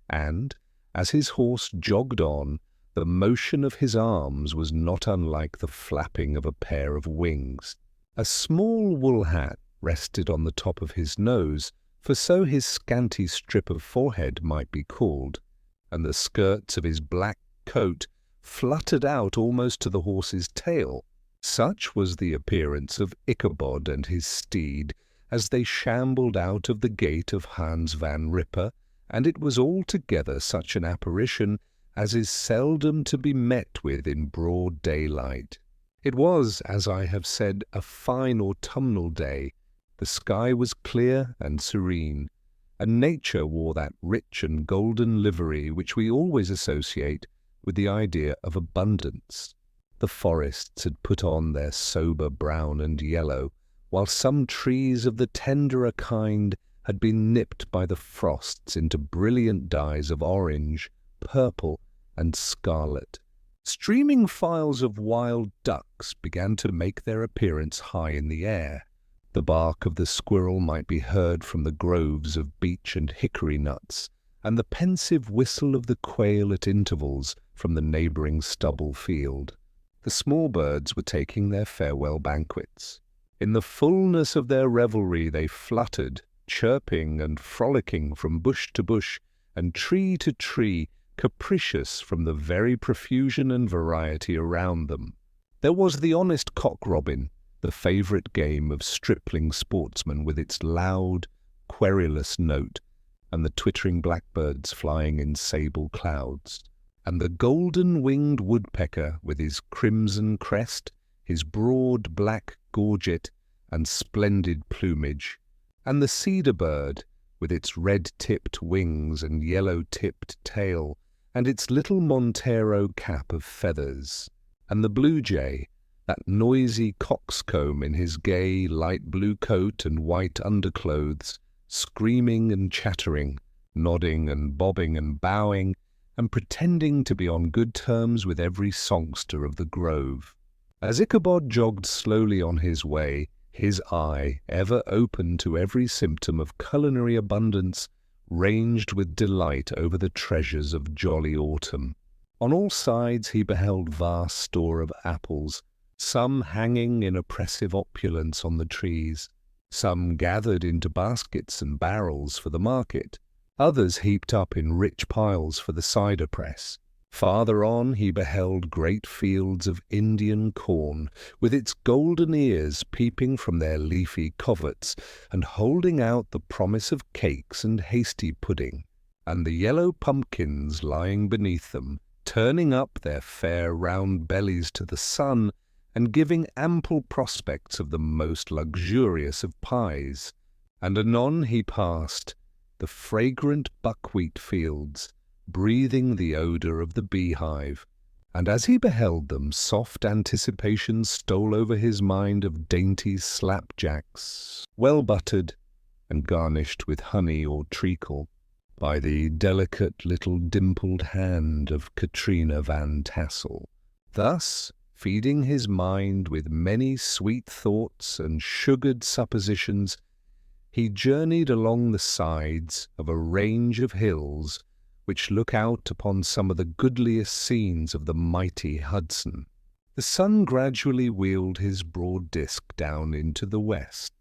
and, as his horse jogged on, the motion of his arms was not unlike the flapping of a pair of wings. A small wool hat rested on the top of his nose, for so his scanty strip of forehead might be called, and the skirts of his black coat fluttered out almost to the horse's tail. Such was the appearance of Ichabod and his steed as they shambled out of the gate of Hans van Ripper, and it was altogether such an apparition as is seldom to be met with in broad daylight. It was, as I have said, a fine autumnal day. The sky was clear and serene, and nature wore that rich and golden livery which we always associate with the idea of abundance. The forests had put on their sober brown and yellow, while some trees of the tenderer kind had been nipped by the frosts into brilliant dyes of orange, purple, and scarlet. Streaming files of wild ducks began to make their appearance high in the air. The bark of the squirrel might be heard from the groves of beech and hickory nuts, and the pensive whistle of the quail at intervals from the neighbouring stubble field. The small birds were taking their farewell banquets. In the fullness of their revelry they fluttered, chirping and frolicking from bush to bush and tree to tree, capricious from the very profusion and variety around them. There was the honest cock-robin, the favourite game of stripling sportsmen, with its loud, querulous note, and the twittering blackbirds flying in sable clouds, and the golden-winged woodpecker with his crimson crest, his broad black gorget and splendid plumage, and the cedar bird with its red-tipped wings and yellow-tipped tail, and its little Montero cap of feathers, and the blue jay, that noisy coxcomb in his gay light blue coat and white underclothes, screaming and chattering, nodding and bobbing and bowing, and pretending to be on good terms with every songster of the grove. As Ichabod jogged slowly on his way, his eye, ever open to every symptom of culinary abundance, ranged with delight over the treasures of jolly autumn. On all sides he beheld vast store of apples, some hanging in oppressive opulence on the trees, some gathered into baskets and barrels for the market, others heaped up in rich piles for the cider press. Farther on he beheld great fields of Indian corn, with its golden ears peeping from their leafy coverts, and holding out the promise of cakes and hasty pudding, and the yellow pumpkins lying beneath them, turning up their fair round bellies to the sun, and giving ample prospects of the most luxurious of pies. And anon he passed the fragrant buckwheat fields, breathing the odour of the beehive, and as he beheld them, soft anticipations stole over his mind of dainty slapjacks, well buttered and garnished with honey or treacle by the delicate little dimpled hand of Katrina Van Tassel. Thus, feeding his mind with many sweet thoughts and sugared suppositions, he journeyed along the sides of a range of hills which look out upon some of the goodliest scenes of the mighty Hudson. The sun gradually wheeled his broad disk down into the west.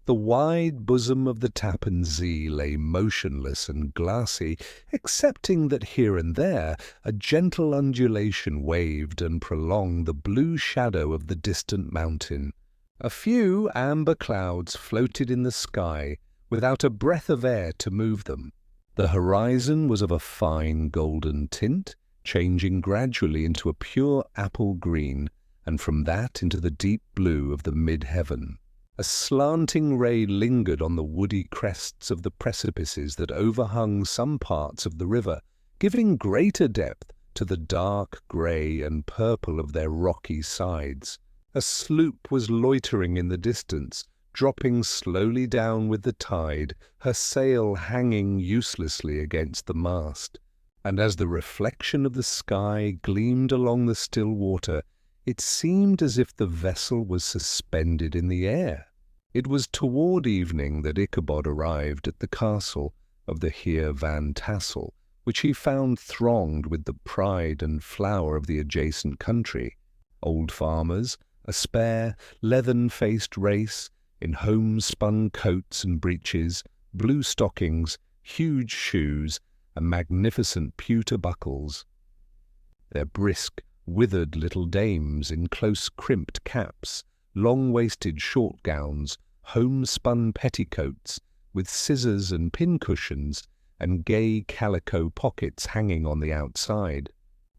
The wide bosom of the Tappan Zee lay motionless and glassy, excepting that here and there a gentle undulation waved and prolonged the blue shadow of the distant mountain. A few amber clouds floated in the sky, without a breath of air to move them. The horizon was of a fine golden tint, changing gradually into a pure apple green, and from that into the deep blue of the mid-heaven. A slanting ray lingered on the woody crests of the precipices that overhung some parts of the river, giving greater depth to the dark grey and purple of their rocky sides. A sloop was loitering in the distance, dropping slowly down with the tide, her sail hanging uselessly against the mast. And as the reflection of the sky gleamed along the still water, it seemed as if the vessel was suspended in the air. It was toward evening that Ichabod arrived at the castle of the Heer Van Tassel, which he found thronged with the pride and flower of the adjacent country. Old farmers, a spare, leathern-faced race, in homespun coats and breeches, blue stockings, huge shoes, and magnificent pewter buckles. Their brisk, withered little dames in close-crimped caps, long-waisted short gowns, homespun petticoats, with scissors and pincushions, and gay calico pockets hanging on the outside.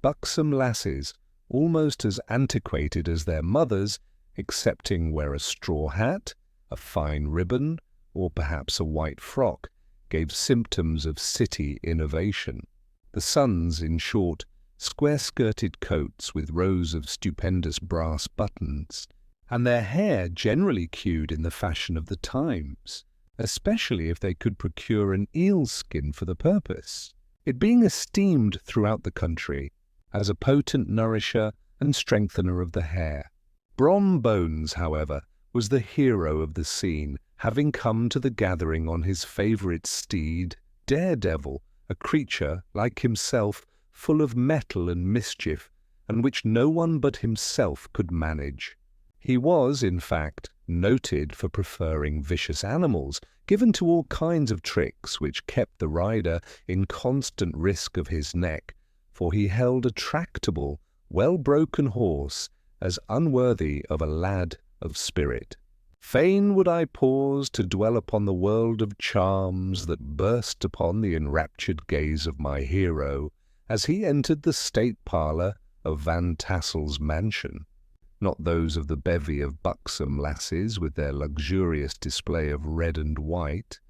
Buxom lasses, almost as antiquated as their mothers, excepting where a straw hat, a fine ribbon, or perhaps a white frock, gave symptoms of city innovation. The sons, in short, square-skirted coats with rows of stupendous brass buttons, and their hair generally queued in the fashion of the times, especially if they could procure an eel's skin for the purpose, it being esteemed throughout the country as a potent nourisher and strengthener of the hair. Brom Bones, however, was the hero of the scene, having come to the gathering on his favourite steed, Daredevil, a creature, like himself, full of mettle and mischief, and which no one but himself could manage. He was, in fact, noted for preferring vicious animals, given to all kinds of tricks which kept the rider in constant risk of his neck, for he held a tractable, well-broken horse as unworthy of a lad of spirit. Fain would I pause to dwell upon the world of charms that burst upon the enraptured gaze of my hero as he entered the state parlour of Van Tassel's mansion. Not those of the bevy of buxom lasses with their luxurious display of red and white,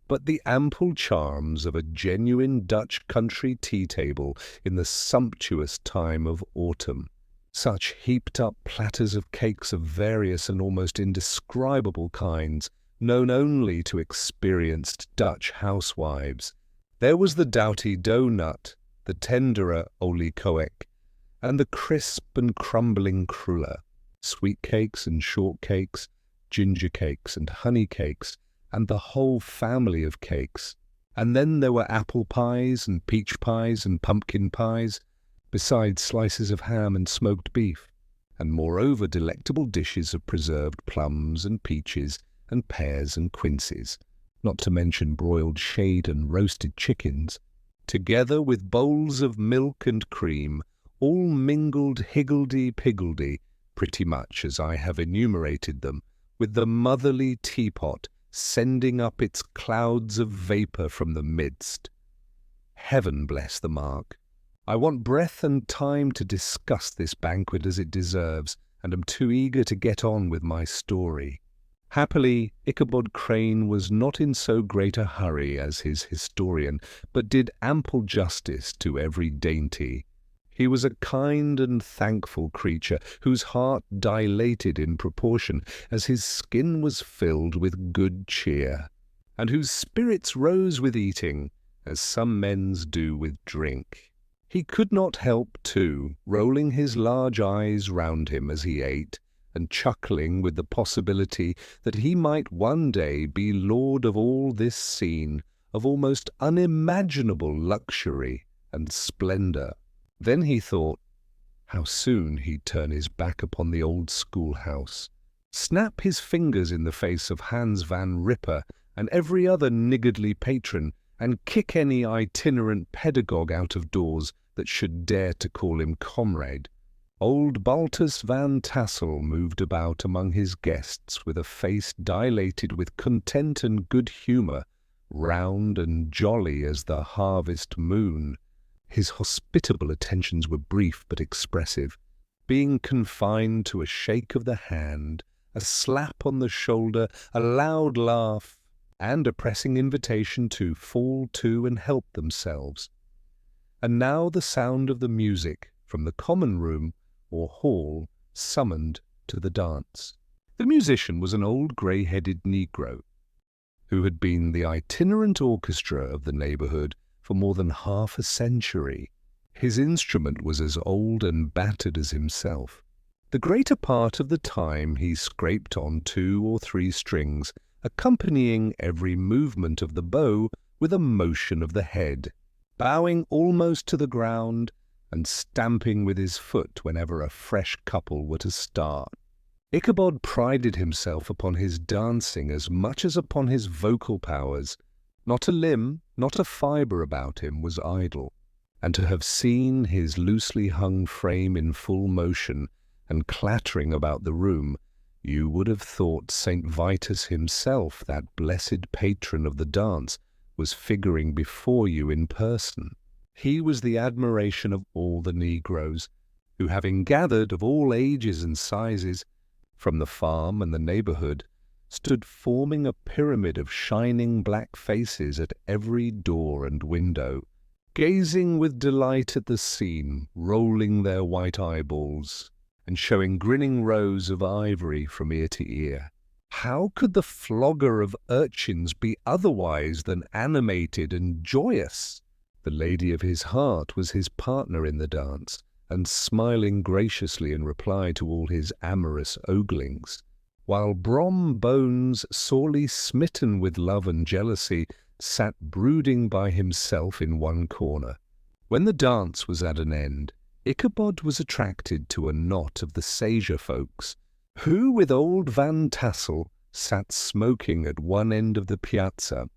but the ample charms of a genuine Dutch country tea-table in the sumptuous time of autumn. Such heaped-up platters of cakes of various and almost indescribable kinds, known only to experienced Dutch housewives. There was the doughty dough-nut, the tenderer oliekoek, and the crisp and crumbling cruller, sweet cakes and short cakes, ginger cakes and honey cakes, and the whole family of cakes. And then there were apple pies and peach pies and pumpkin pies, besides slices of ham and smoked beef, and moreover delectable dishes of preserved plums and peaches and pears and quinces, not to mention broiled shade and roasted chickens, together with bowls of milk and cream, all mingled higgledy-piggledy, pretty much as I have enumerated them, with the motherly teapot sending up its clouds of vapour from the midst. Heaven bless the mark! I want breath and time to discuss this banquet as it deserves, and am too eager to get on with my story. Happily, Ichabod Crane was not in so great a hurry as his historian, but did ample justice to every dainty. He was a kind and thankful creature, whose heart dilated in proportion as his skin was filled with good cheer, and whose spirits rose with eating, as some men's do with drink. He could not help, too, rolling his large eyes round him as he ate, and chuckling with the possibility that he might one day be lord of all this scene of almost unimaginable luxury and splendour. Then he thought how soon he'd turn his back upon the old schoolhouse, snap his fingers in the face of Hans Van Ripper and every other niggardly patron, and kick any itinerant pedagogue out of doors that should dare to call him comrade. Old Baltus Van Tassel moved about among his guests with a face dilated with content and good humour, round and jolly as the harvest moon. His hospitable attentions were brief but expressive, being confined to a shake of the hand, a slap on the shoulder, a loud laugh, and a pressing invitation to fall to and help themselves. And now the sound of the music from the common room or hall summoned to the dance. The musician was an old grey-headed Negro who had been the itinerant orchestra of the neighbourhood for more than half a century. His instrument was as old and battered as himself. The greater part of the time he scraped on 2 or 3 strings, accompanying every movement of the bow with a motion of the head, bowing almost to the ground and stamping with his foot whenever a fresh couple were to start. Ichabod prided himself upon his dancing as much as upon his vocal powers. Not a limb, not a fibre about him was idle, and to have seen his loosely hung frame in full motion and clattering about the room, you would have thought St. Vitus himself, that blessed patron of the dance, was figuring before you in person. He was the admiration of all the Negroes, who, having gathered of all ages and sizes from the farm and the neighbourhood, stood forming a pyramid of shining black faces at every door and window, gazing with delight at the scene, rolling their white eyeballs, and showing grinning rows of ivory from ear to ear. How could the flogger of urchins be otherwise than animated and joyous? The lady of his heart was his partner in the dance, and smiling graciously in reply to all his amorous oglings, while Brom Bones, sorely smitten with love and jealousy, sat brooding by himself in one corner. When the dance was at an end, Ichabod was attracted to a knot of the Sager folks, who with old Van Tassel sat smoking at one end of the piazza,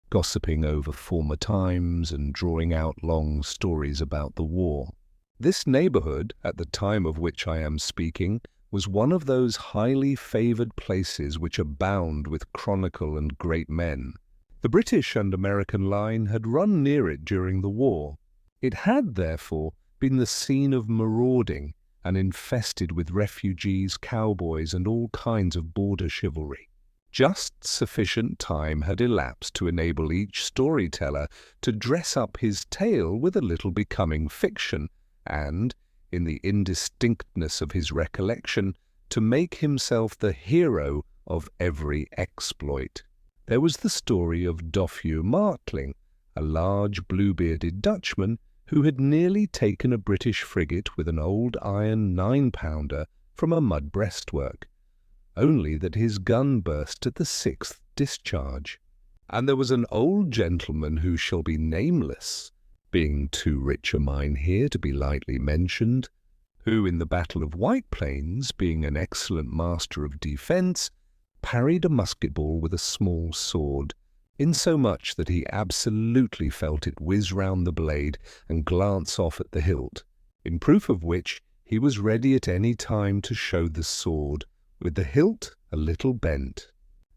gossiping over former times and drawing out long stories about the war. This neighbourhood, at the time of which I am speaking, was one of those highly favoured places which abound with chronicle and great men. The British and American line had run near it during the war. It had, therefore, been the scene of marauding and infested with refugees, cowboys, and all kinds of border chivalry. Just sufficient time had elapsed to enable each storyteller to dress up his tale with a little becoming fiction, and, in the indistinctness of his recollection, to make himself the hero of every exploit. There was the story of Dofue Martling, a large blue-bearded Dutchman who had nearly taken a British frigate with an old iron 9-pounder from a mud breastwork, only that his gun burst at the 6th discharge. And there was an old gentleman who shall be nameless, being too rich a mine here to be lightly mentioned, who in the Battle of White Plains, being an excellent master of defence, parried a musket-ball with a small sword, insomuch that he absolutely felt it whiz round the blade and glance off at the hilt, in proof of which he was ready at any time to show the sword, with the hilt a little bent.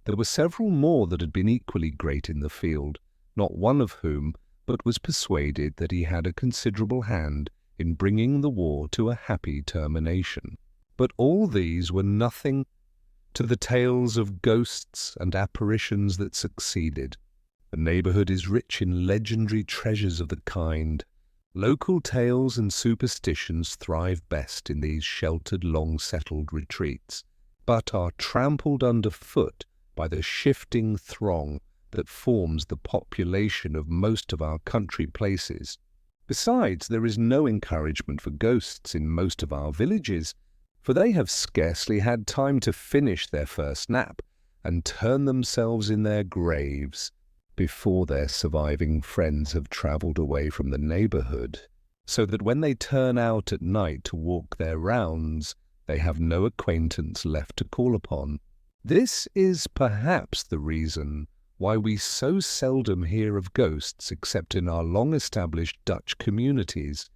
There were several more that had been equally great in the field, not one of whom but was persuaded that he had a considerable hand in bringing the war to a happy termination. But all these were nothing to the tales of ghosts and apparitions that succeeded. The neighbourhood is rich in legendary treasures of the kind. Local tales and superstitions thrive best in these sheltered, long-settled retreats, but are trampled underfoot by the shifting throng that forms the population of most of our country places. Besides, there is no encouragement for ghosts in most of our villages, for they have scarcely had time to finish their first nap and turn themselves in their graves before their surviving friends have travelled away from the neighbourhood, so that when they turn out at night to walk their rounds, they have no acquaintance left to call upon. This is perhaps the reason why we so seldom hear of ghosts except in our long-established Dutch communities.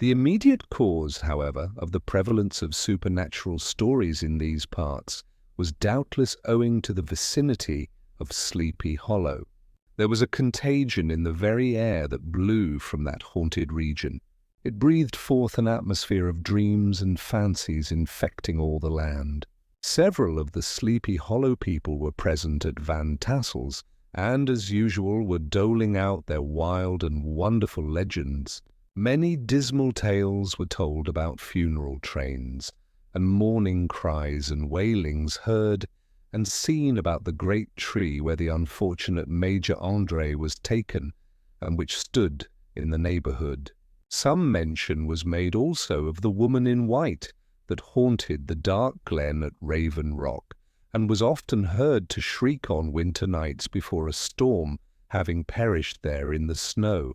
The immediate cause, however, of the prevalence of supernatural stories in these parts was doubtless owing to the vicinity of Sleepy Hollow. There was a contagion in the very air that blew from that haunted region. It breathed forth an atmosphere of dreams and fancies infecting all the land. Several of the Sleepy Hollow people were present at Van Tassel's, and as usual were doling out their wild and wonderful legends. Many dismal tales were told about funeral trains, and mourning cries and wailings heard and seen about the great tree where the unfortunate Major André was taken, and which stood in the neighbourhood. Some mention was made also of the woman in white that haunted the dark glen at Raven Rock, and was often heard to shriek on winter nights before a storm, having perished there in the snow.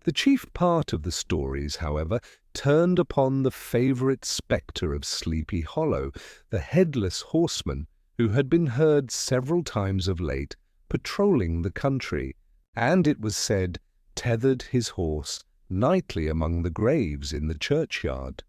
The chief part of the stories, however, turned upon the favourite spectre of Sleepy Hollow, the headless horseman who had been heard several times of late patrolling the country, and, it was said, tethered his horse nightly among the graves in the churchyard.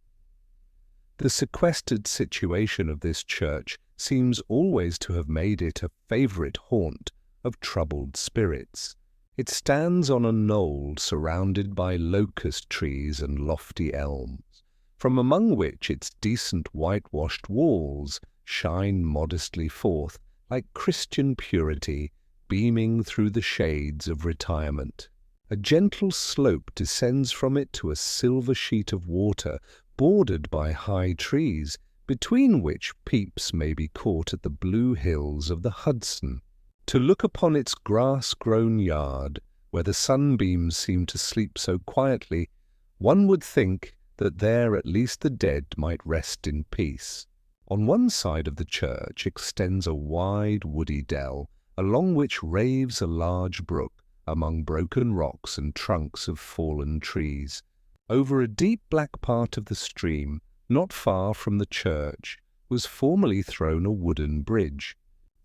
The sequestered situation of this church seems always to have made it a favourite haunt of troubled spirits. It stands on a knoll surrounded by locust trees and lofty elms, from among which its decent whitewashed walls shine modestly forth like Christian purity beaming through the shades of retirement. A gentle slope descends from it to a silver sheet of water bordered by high trees, between which peeps may be caught at the blue hills of the Hudson. To look upon its grass-grown yard, where the sunbeams seem to sleep so quietly, one would think that there at least the dead might rest in peace. On one side of the church extends a wide woody dell, along which raves a large brook among broken rocks and trunks of fallen trees. Over a deep black part of the stream, not far from the church, was formerly thrown a wooden bridge.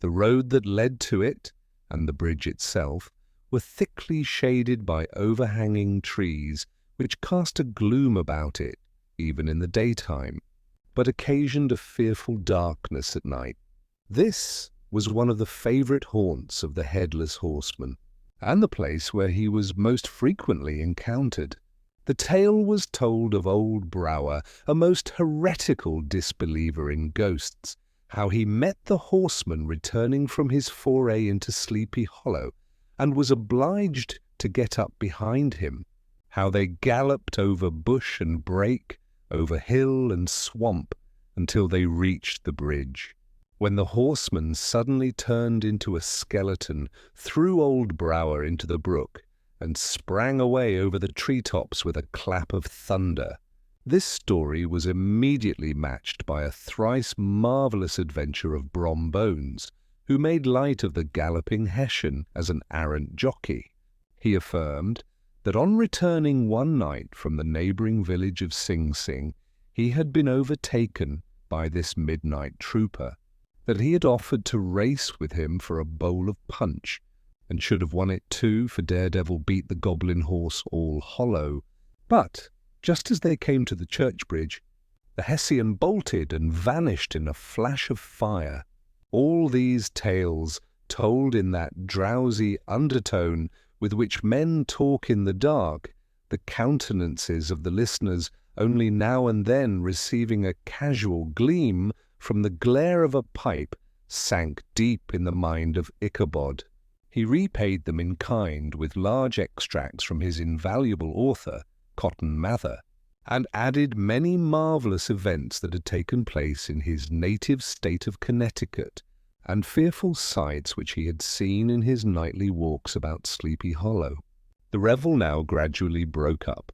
The road that led to it, and the bridge itself, were thickly shaded by overhanging trees, which cast a gloom about it, even in the daytime, but occasioned a fearful darkness at night. This was one of the favourite haunts of the headless horseman, and the place where he was most frequently encountered. The tale was told of old Brower, a most heretical disbeliever in ghosts, how he met the horseman returning from his foray into Sleepy Hollow, and was obliged to get up behind him, how they galloped over bush and brake, over hill and swamp, until they reached the bridge, when the horseman suddenly turned into a skeleton, threw old Brower into the brook, and sprang away over the treetops with a clap of thunder. This story was immediately matched by a thrice marvellous adventure of Brom Bones, who made light of the galloping Hessian as an arrant jockey. He affirmed that on returning one night from the neighbouring village of Sing Sing, he had been overtaken by this midnight trooper, that he had offered to race with him for a bowl of punch, and should have won it too, for Daredevil beat the goblin horse All Hollow. But just as they came to the church bridge, the Hessian bolted and vanished in a flash of fire. All these tales, told in that drowsy undertone with which men talk in the dark, the countenances of the listeners only now and then receiving a casual gleam from the glare of a pipe, sank deep in the mind of Ichabod. He repaid them in kind with large extracts from his invaluable author, Cotton Mather, and added many marvellous events that had taken place in his native state of Connecticut, and fearful sights which he had seen in his nightly walks about Sleepy Hollow. The revel now gradually broke up.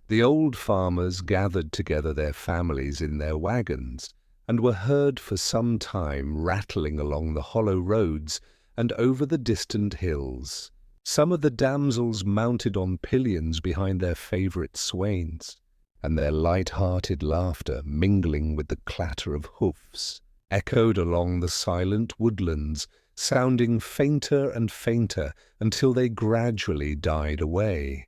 The old farmers gathered together their families in their wagons, and were heard for some time rattling along the hollow roads and over the distant hills, some of the damsels mounted on pillions behind their favourite swains, and their light-hearted laughter, mingling with the clatter of hoofs, echoed along the silent woodlands, sounding fainter and fainter until they gradually died away,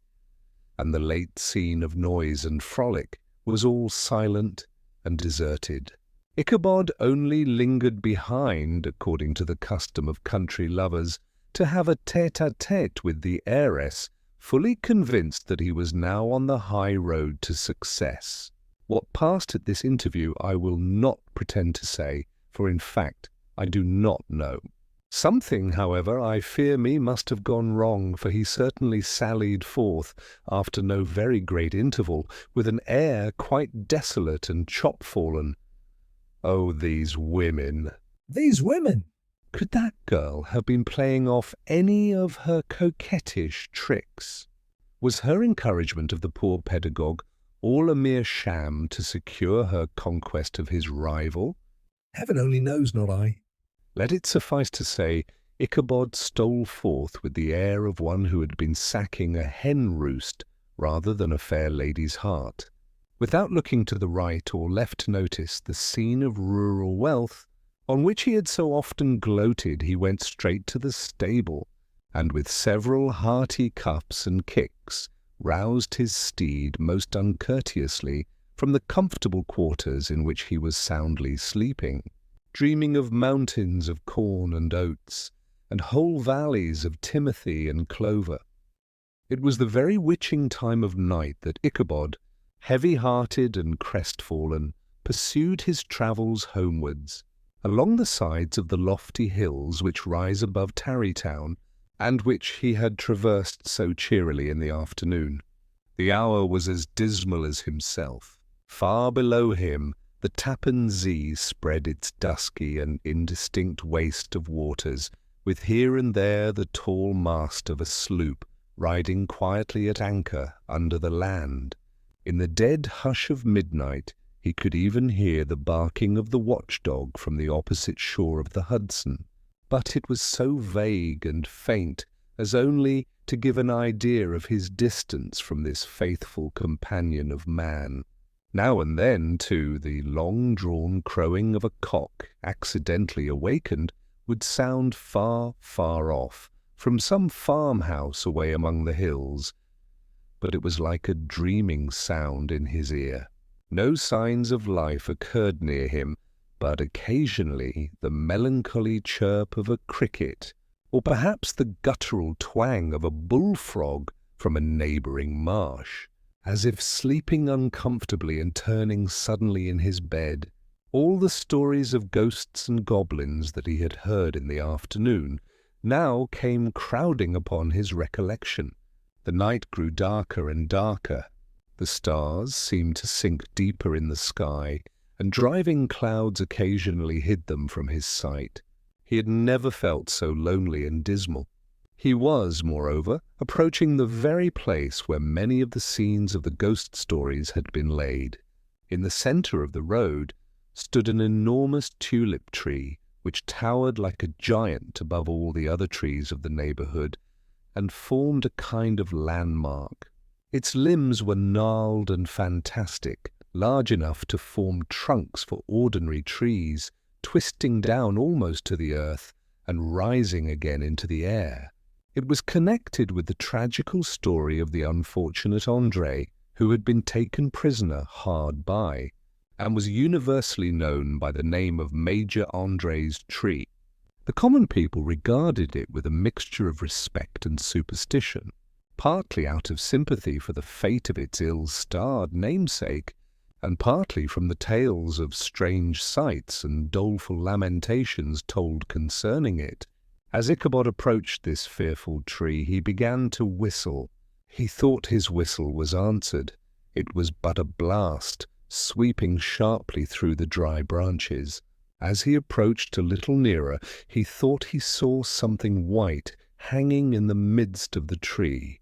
and the late scene of noise and frolic was all silent and deserted. Ichabod only lingered behind, according to the custom of country lovers, to have a tête-à-tête with the heiress, fully convinced that he was now on the high road to success. What passed at this interview I will not pretend to say, for in fact I do not know. Something, however, I fear me must have gone wrong, for he certainly sallied forth, after no very great interval, with an air quite desolate and chop-fallen. Oh, these women.
These women!
Could that girl have been playing off any of her coquettish tricks? Was her encouragement of the poor pedagogue all a mere sham to secure her conquest of his rival?
Heaven only knows, not I.
Let it suffice to say, Ichabod stole forth with the air of one who had been sacking a hen roost rather than a fair lady's heart. Without looking to the right or left to notice the scene of rural wealth on which he had so often gloated, he went straight to the stable, and with several hearty cuffs and kicks roused his steed most uncourteously from the comfortable quarters in which he was soundly sleeping, dreaming of mountains of corn and oats, and whole valleys of timothy and clover. It was the very witching time of night that Ichabod, heavy-hearted and crestfallen, pursued his travels homewards, along the sides of the lofty hills which rise above Tarrytown, and which he had traversed so cheerily in the afternoon. The hour was as dismal as himself. Far below him the Tappan Zee spread its dusky and indistinct waste of waters, with here and there the tall mast of a sloop riding quietly at anchor under the land. In the dead hush of midnight he could even hear the barking of the watchdog from the opposite shore of the Hudson, but it was so vague and faint as only to give an idea of his distance from this faithful companion of man. Now and then, too, the long-drawn crowing of a cock, accidentally awakened, would sound far, far off, from some farmhouse away among the hills, but it was like a dreaming sound in his ear. No signs of life occurred near him, but occasionally the melancholy chirp of a cricket, or perhaps the guttural twang of a bullfrog from a neighbouring marsh, as if sleeping uncomfortably and turning suddenly in his bed. All the stories of ghosts and goblins that he had heard in the afternoon now came crowding upon his recollection. The night grew darker and darker. The stars seemed to sink deeper in the sky, and driving clouds occasionally hid them from his sight. He had never felt so lonely and dismal. He was, moreover, approaching the very place where many of the scenes of the ghost stories had been laid. In the centre of the road stood an enormous tulip tree, which towered like a giant above all the other trees of the neighbourhood, and formed a kind of landmark. Its limbs were gnarled and fantastic, large enough to form trunks for ordinary trees, twisting down almost to the earth and rising again into the air. It was connected with the tragical story of the unfortunate André, who had been taken prisoner hard by, and was universally known by the name of Major André's tree. The common people regarded it with a mixture of respect and superstition, partly out of sympathy for the fate of its ill-starred namesake, and partly from the tales of strange sights and doleful lamentations told concerning it. As Ichabod approached this fearful tree, he began to whistle. He thought his whistle was answered. It was but a blast, sweeping sharply through the dry branches. As he approached a little nearer, he thought he saw something white hanging in the midst of the tree.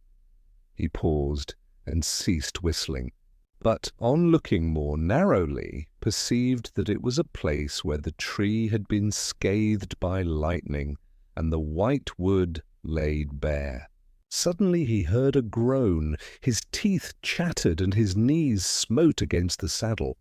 He paused and ceased whistling, but on looking more narrowly, perceived that it was a place where the tree had been scathed by lightning, and the white wood laid bare. Suddenly he heard a groan, his teeth chattered, and his knees smote against the saddle.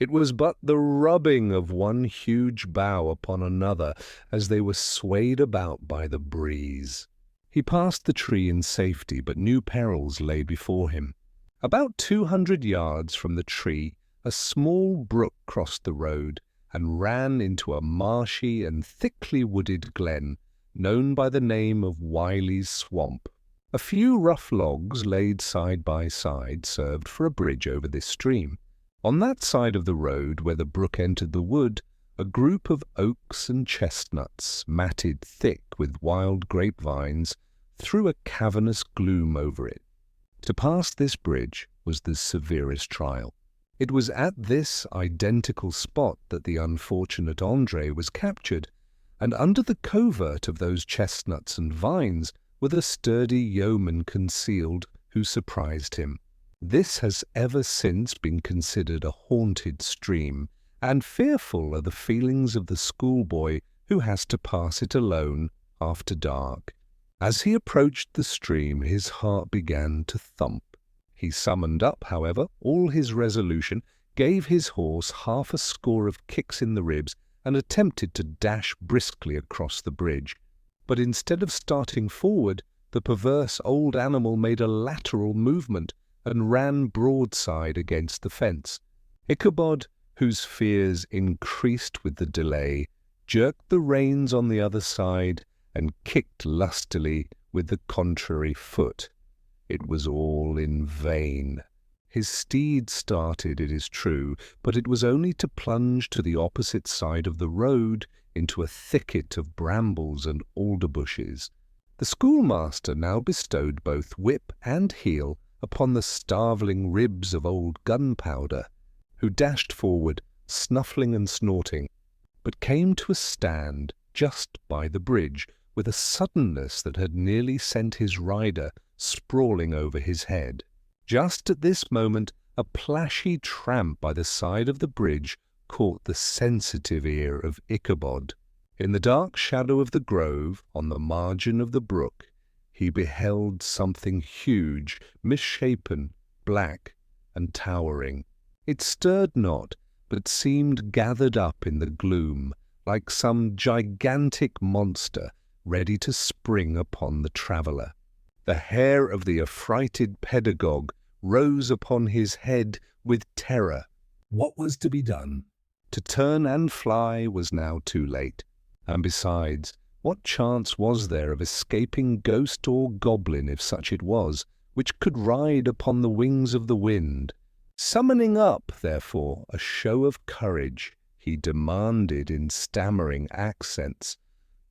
It was but the rubbing of one huge bough upon another as they were swayed about by the breeze. He passed the tree in safety, but new perils lay before him. About 200 yards from the tree, a small brook crossed the road and ran into a marshy and thickly wooded glen, known by the name of Wiley's Swamp. A few rough logs laid side by side served for a bridge over this stream. On that side of the road where the brook entered the wood, a group of oaks and chestnuts, matted thick with wild grapevines, threw a cavernous gloom over it. To pass this bridge was the severest trial. It was at this identical spot that the unfortunate Andre was captured, and under the covert of those chestnuts and vines were the sturdy yeomen concealed who surprised him. This has ever since been considered a haunted stream, and fearful are the feelings of the schoolboy who has to pass it alone after dark. As he approached the stream, his heart began to thump. He summoned up, however, all his resolution, gave his horse half a score of kicks in the ribs, and attempted to dash briskly across the bridge. But instead of starting forward, the perverse old animal made a lateral movement and ran broadside against the fence. Ichabod, whose fears increased with the delay, jerked the reins on the other side and kicked lustily with the contrary foot. It was all in vain. His steed started, it is true, but it was only to plunge to the opposite side of the road into a thicket of brambles and alder bushes. The schoolmaster now bestowed both whip and heel upon the starveling ribs of old Gunpowder, who dashed forward, snuffling and snorting, but came to a stand just by the bridge with a suddenness that had nearly sent his rider sprawling over his head. Just at this moment, a plashy tramp by the side of the bridge caught the sensitive ear of Ichabod. In the dark shadow of the grove, on the margin of the brook, he beheld something huge, misshapen, black, and towering. It stirred not, but seemed gathered up in the gloom, like some gigantic monster ready to spring upon the traveller. The hair of the affrighted pedagogue rose upon his head with terror.
What was to be done?
To turn and fly was now too late, and besides, what chance was there of escaping ghost or goblin, if such it was, which could ride upon the wings of the wind? Summoning up, therefore, a show of courage, he demanded in stammering accents,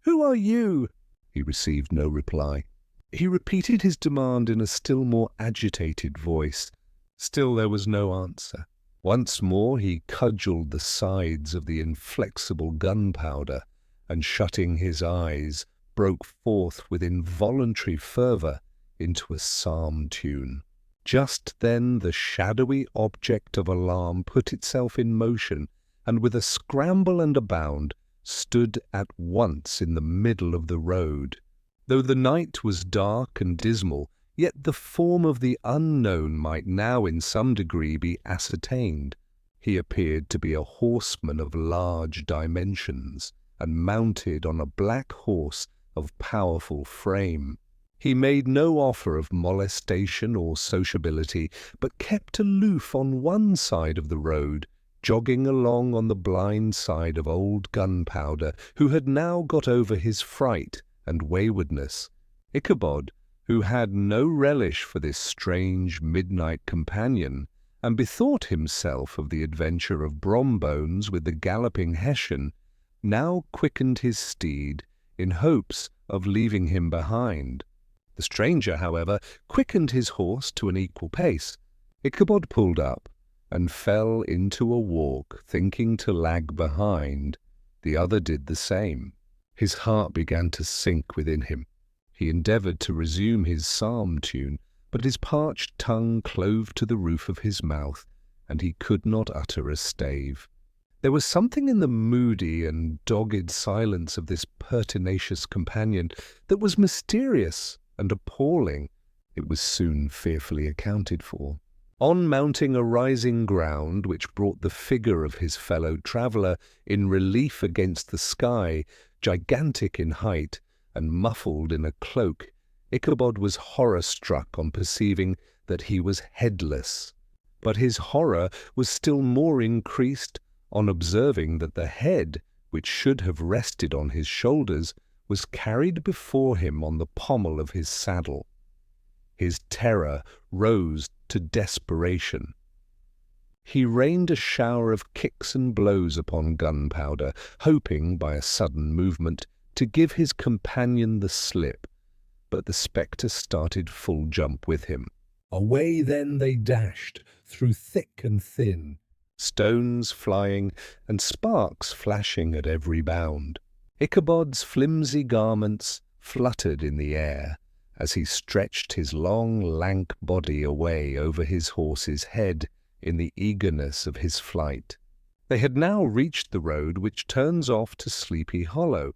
"Who are you?" He received no reply. He repeated his demand in a still more agitated voice. Still there was no answer. Once more he cudgelled the sides of the inflexible Gunpowder, and shutting his eyes, broke forth with involuntary fervour into a psalm tune. Just then the shadowy object of alarm put itself in motion, and with a scramble and a bound stood at once in the middle of the road. Though the night was dark and dismal, yet the form of the unknown might now in some degree be ascertained. He appeared to be a horseman of large dimensions, and mounted on a black horse of powerful frame. He made no offer of molestation or sociability, but kept aloof on one side of the road, jogging along on the blind side of old Gunpowder, who had now got over his fright and waywardness. Ichabod, who had no relish for this strange midnight companion, and bethought himself of the adventure of Brombones with the galloping Hessian, now quickened his steed in hopes of leaving him behind. The stranger, however, quickened his horse to an equal pace. Ichabod pulled up, and fell into a walk, thinking to lag behind. The other did the same. His heart began to sink within him. He endeavoured to resume his psalm tune, but his parched tongue clove to the roof of his mouth, and he could not utter a stave. There was something in the moody and dogged silence of this pertinacious companion that was mysterious and appalling. It was soon fearfully accounted for. On mounting a rising ground which brought the figure of his fellow traveller in relief against the sky, gigantic in height and muffled in a cloak, Ichabod was horror-struck on perceiving that he was headless. But his horror was still more increased on observing that the head, which should have rested on his shoulders, was carried before him on the pommel of his saddle. His terror rose to desperation. He rained a shower of kicks and blows upon Gunpowder, hoping, by a sudden movement, to give his companion the slip, but the spectre started full jump with him.
Away then they dashed, through thick and thin,
stones flying and sparks flashing at every bound. Ichabod's flimsy garments fluttered in the air as he stretched his long, lank body away over his horse's head in the eagerness of his flight. They had now reached the road which turns off to Sleepy Hollow,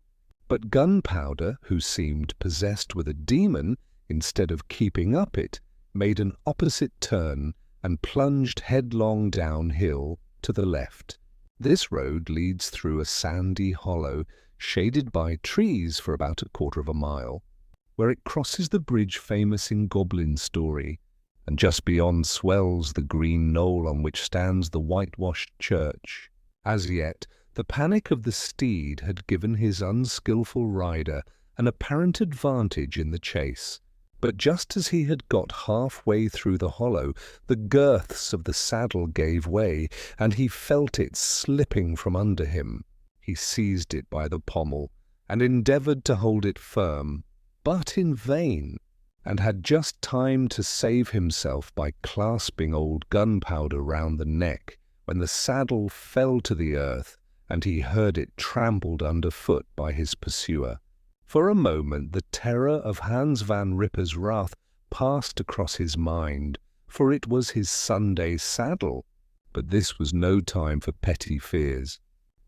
but Gunpowder, who seemed possessed with a demon, instead of keeping up it, made an opposite turn and plunged headlong downhill to the left. This road leads through a sandy hollow shaded by trees for about a quarter of a mile, where it crosses the bridge famous in Goblin story, and just beyond swells the green knoll on which stands the whitewashed church. As yet, the panic of the steed had given his unskilful rider an apparent advantage in the chase, but just as he had got halfway through the hollow, the girths of the saddle gave way, and he felt it slipping from under him. He seized it by the pommel, and endeavoured to hold it firm, but in vain, and had just time to save himself by clasping old Gunpowder round the neck, when the saddle fell to the earth, and he heard it trampled underfoot by his pursuer. For a moment the terror of Hans Van Ripper's wrath passed across his mind, for it was his Sunday saddle. But this was no time for petty fears.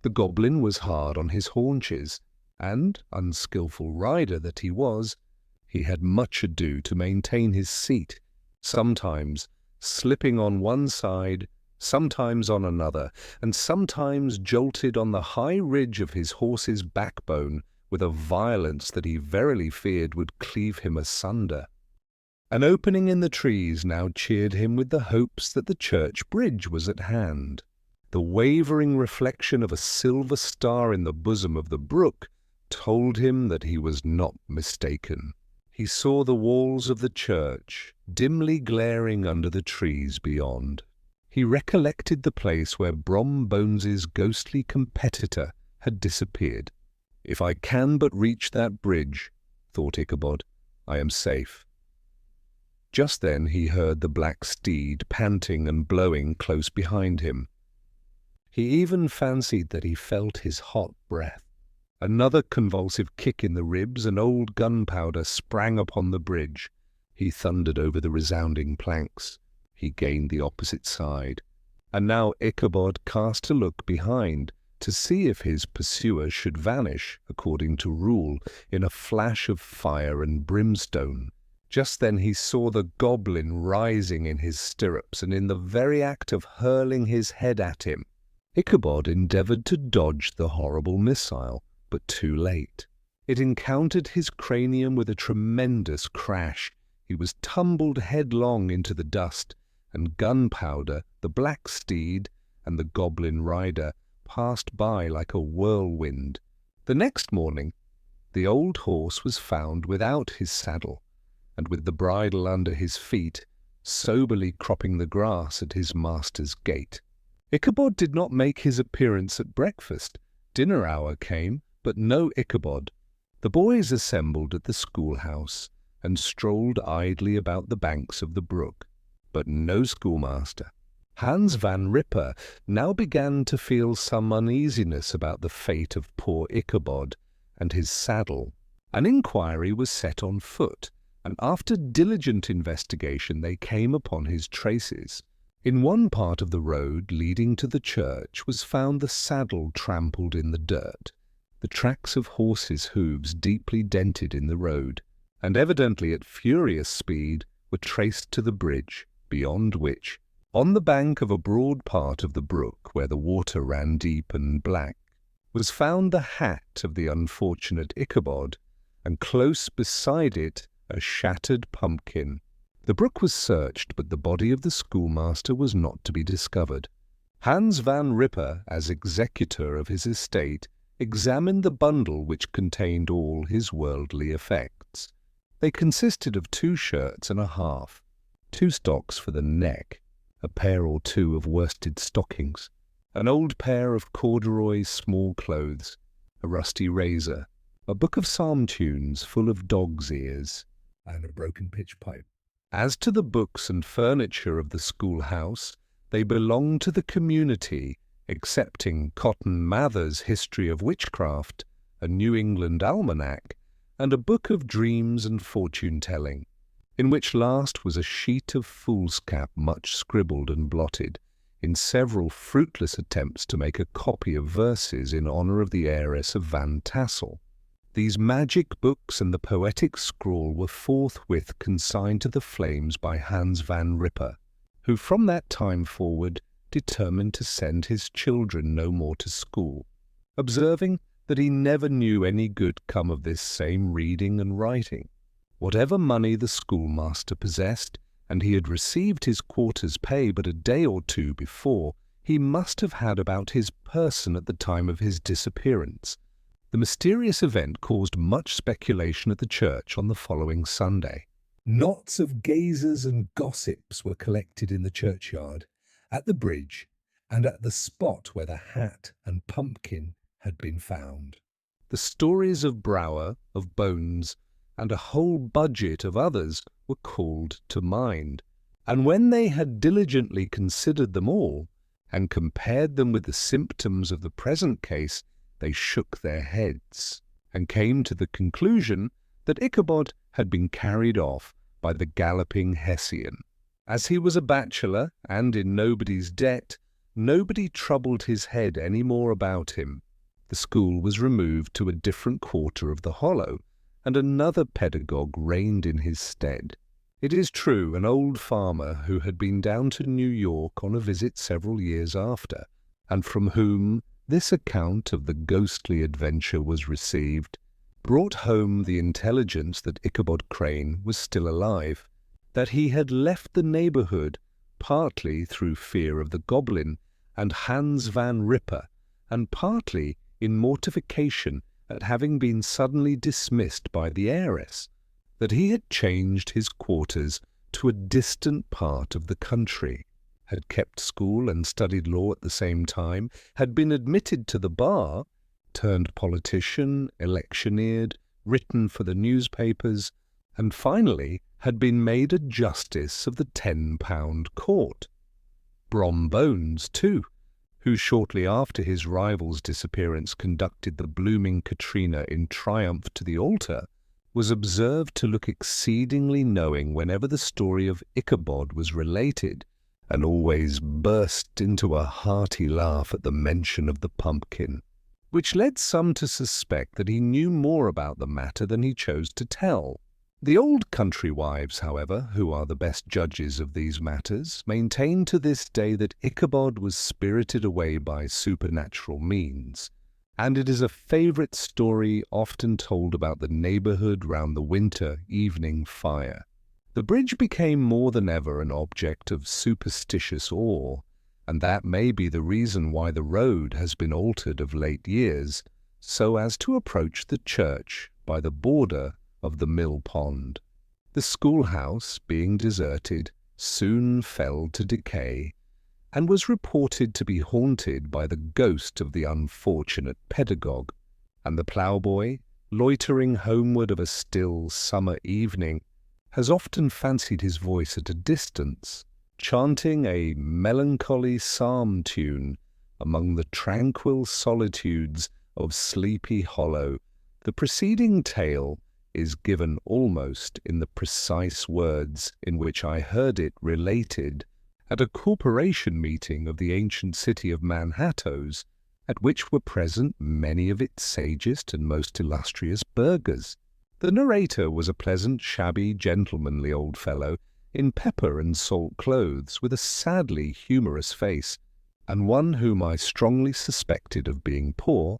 The goblin was hard on his haunches, and, unskilful rider that he was, he had much ado to maintain his seat, sometimes slipping on one side, sometimes on another, and sometimes jolted on the high ridge of his horse's backbone with a violence that he verily feared would cleave him asunder. An opening in the trees now cheered him with the hopes that the church bridge was at hand. The wavering reflection of a silver star in the bosom of the brook told him that he was not mistaken. He saw the walls of the church, dimly glaring under the trees beyond. He recollected the place where Brom Bones's ghostly competitor had disappeared. "If I can but reach that bridge," thought Ichabod, "I am safe." Just then he heard the black steed panting and blowing close behind him. He even fancied that he felt his hot breath. Another convulsive kick in the ribs, and old Gunpowder sprang upon the bridge. He thundered over the resounding planks. He gained the opposite side, and now Ichabod cast a look behind to see if his pursuer should vanish, according to rule, in a flash of fire and brimstone. Just then he saw the goblin rising in his stirrups and in the very act of hurling his head at him. Ichabod endeavoured to dodge the horrible missile, but too late. It encountered his cranium with a tremendous crash. He was tumbled headlong into the dust, and Gunpowder, the black steed, and the goblin rider passed by like a whirlwind. The next morning, the old horse was found without his saddle, and with the bridle under his feet, soberly cropping the grass at his master's gate. Ichabod did not make his appearance at breakfast. Dinner hour came, but no Ichabod. The boys assembled at the schoolhouse, and strolled idly about the banks of the brook, but no schoolmaster. Hans Van Ripper now began to feel some uneasiness about the fate of poor Ichabod and his saddle. An inquiry was set on foot, and after diligent investigation they came upon his traces. In one part of the road leading to the church was found the saddle trampled in the dirt, the tracks of horses' hooves deeply dented in the road, and evidently at furious speed were traced to the bridge, beyond which, on the bank of a broad part of the brook where the water ran deep and black, was found the hat of the unfortunate Ichabod, and close beside it a shattered pumpkin. The brook was searched, but the body of the schoolmaster was not to be discovered. Hans Van Ripper, as executor of his estate, examined the bundle which contained all his worldly effects. They consisted of 2 shirts and a half, 2 stocks for the neck, a pair or 2 of worsted stockings, an old pair of corduroy small clothes, a rusty razor, a book of psalm tunes full of dog's ears,
and a broken pitch pipe.
As to the books and furniture of the schoolhouse, they belong to the community, excepting Cotton Mather's History of Witchcraft, a New England almanac, and a book of dreams and fortune-telling, in which last was a sheet of foolscap much scribbled and blotted, in several fruitless attempts to make a copy of verses in honour of the heiress of Van Tassel. These magic books and the poetic scrawl were forthwith consigned to the flames by Hans van Ripper, who from that time forward determined to send his children no more to school, observing that he never knew any good come of this same reading and writing. Whatever money the schoolmaster possessed, and he had received his quarter's pay but a day or two before, he must have had about his person at the time of his disappearance. The mysterious event caused much speculation at the church on the following Sunday.
Knots of gazers and gossips were collected in the churchyard, at the bridge, and at the spot where the hat and pumpkin had been found.
The stories of Brower, of Bones, and a whole budget of others were called to mind, and when they had diligently considered them all, and compared them with the symptoms of the present case, they shook their heads, and came to the conclusion that Ichabod had been carried off by the galloping Hessian. As he was a bachelor, and in nobody's debt, nobody troubled his head any more about him. The school was removed to a different quarter of the hollow, and another pedagogue reigned in his stead. It is true, an old farmer who had been down to New York on a visit several years after, and from whom this account of the ghostly adventure was received, brought home the intelligence that Ichabod Crane was still alive, that he had left the neighbourhood partly through fear of the goblin and Hans van Ripper, and partly in mortification at having been suddenly dismissed by the heiress, that he had changed his quarters to a distant part of the country, had kept school and studied law at the same time, had been admitted to the bar, turned politician, electioneered, written for the newspapers, and finally had been made a justice of the £10 court. Brom Bones, too, who shortly after his rival's disappearance conducted the blooming Katrina in triumph to the altar, was observed to look exceedingly knowing whenever the story of Ichabod was related, and always burst into a hearty laugh at the mention of the pumpkin, which led some to suspect that he knew more about the matter than he chose to tell. The old country wives, however, who are the best judges of these matters, maintain to this day that Ichabod was spirited away by supernatural means, and it is a favourite story often told about the neighbourhood round the winter evening fire. The bridge became more than ever an object of superstitious awe, and that may be the reason why the road has been altered of late years, so as to approach the church by the border of the mill pond. The schoolhouse, being deserted, soon fell to decay, and was reported to be haunted by the ghost of the unfortunate pedagogue, and the ploughboy, loitering homeward of a still summer evening, has often fancied his voice at a distance, chanting a melancholy psalm tune among the tranquil solitudes of Sleepy Hollow. The preceding tale is given almost in the precise words in which I heard it related at a corporation meeting of the ancient city of Manhattoes, at which were present many of its sagest and most illustrious burghers. The narrator was a pleasant, shabby, gentlemanly old fellow in pepper and salt clothes, with a sadly humorous face, and one whom I strongly suspected of being poor,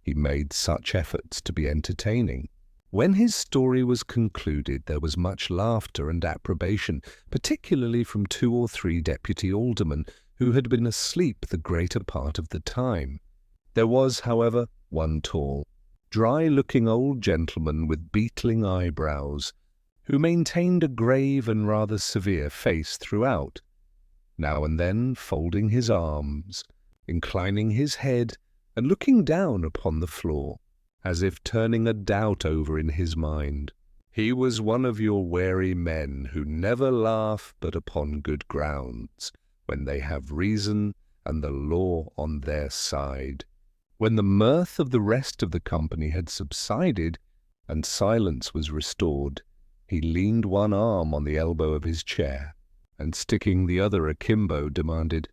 he made such efforts to be entertaining. When his story was concluded, there was much laughter and approbation, particularly from 2 or 3 deputy aldermen who had been asleep the greater part of the time. There was, however, one tall, dry-looking old gentleman with beetling eyebrows, who maintained a grave and rather severe face throughout, now and then folding his arms, inclining his head, and looking down upon the floor, as if turning a doubt over in his mind. He was one of your wary men who never laugh but upon good grounds, when they have reason and the law on their side. When the mirth of the rest of the company had subsided and silence was restored, he leaned one arm on the elbow of his chair, and sticking the other akimbo, demanded,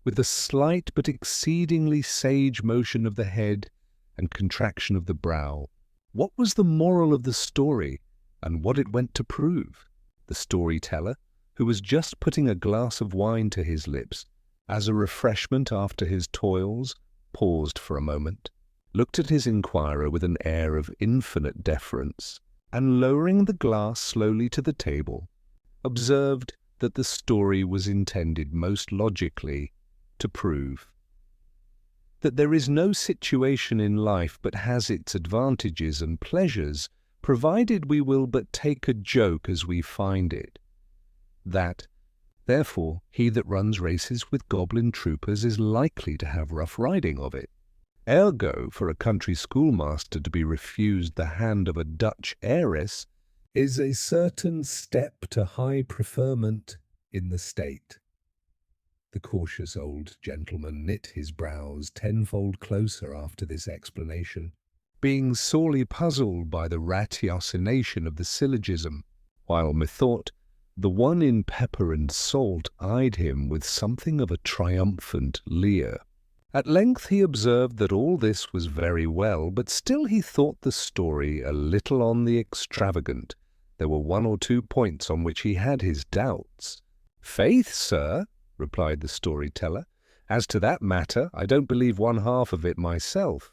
with a slight but exceedingly sage motion of the head and contraction of the brow, what was the moral of the story and what it went to prove. The storyteller, who was just putting a glass of wine to his lips, as a refreshment after his toils, paused for a moment, looked at his inquirer with an air of infinite deference, and lowering the glass slowly to the table, observed that the story was intended most logically to prove that there is no situation in life but has its advantages and pleasures, provided we will but take a joke as we find it. That, therefore, he that runs races with goblin troopers is likely to have rough riding of it. Ergo, for a country schoolmaster to be refused the hand of a Dutch heiress
is a certain step to high preferment in the state. The cautious old gentleman knit his brows tenfold closer after this explanation,
being sorely puzzled by the ratiocination of the syllogism, while methought the one in pepper and salt eyed him with something of a triumphant leer. At length he observed that all this was very well, but still he thought the story a little on the extravagant. There were one or two points on which he had his doubts. "Faith, sir," replied the storyteller, "as to that matter, I don't believe one half of it myself.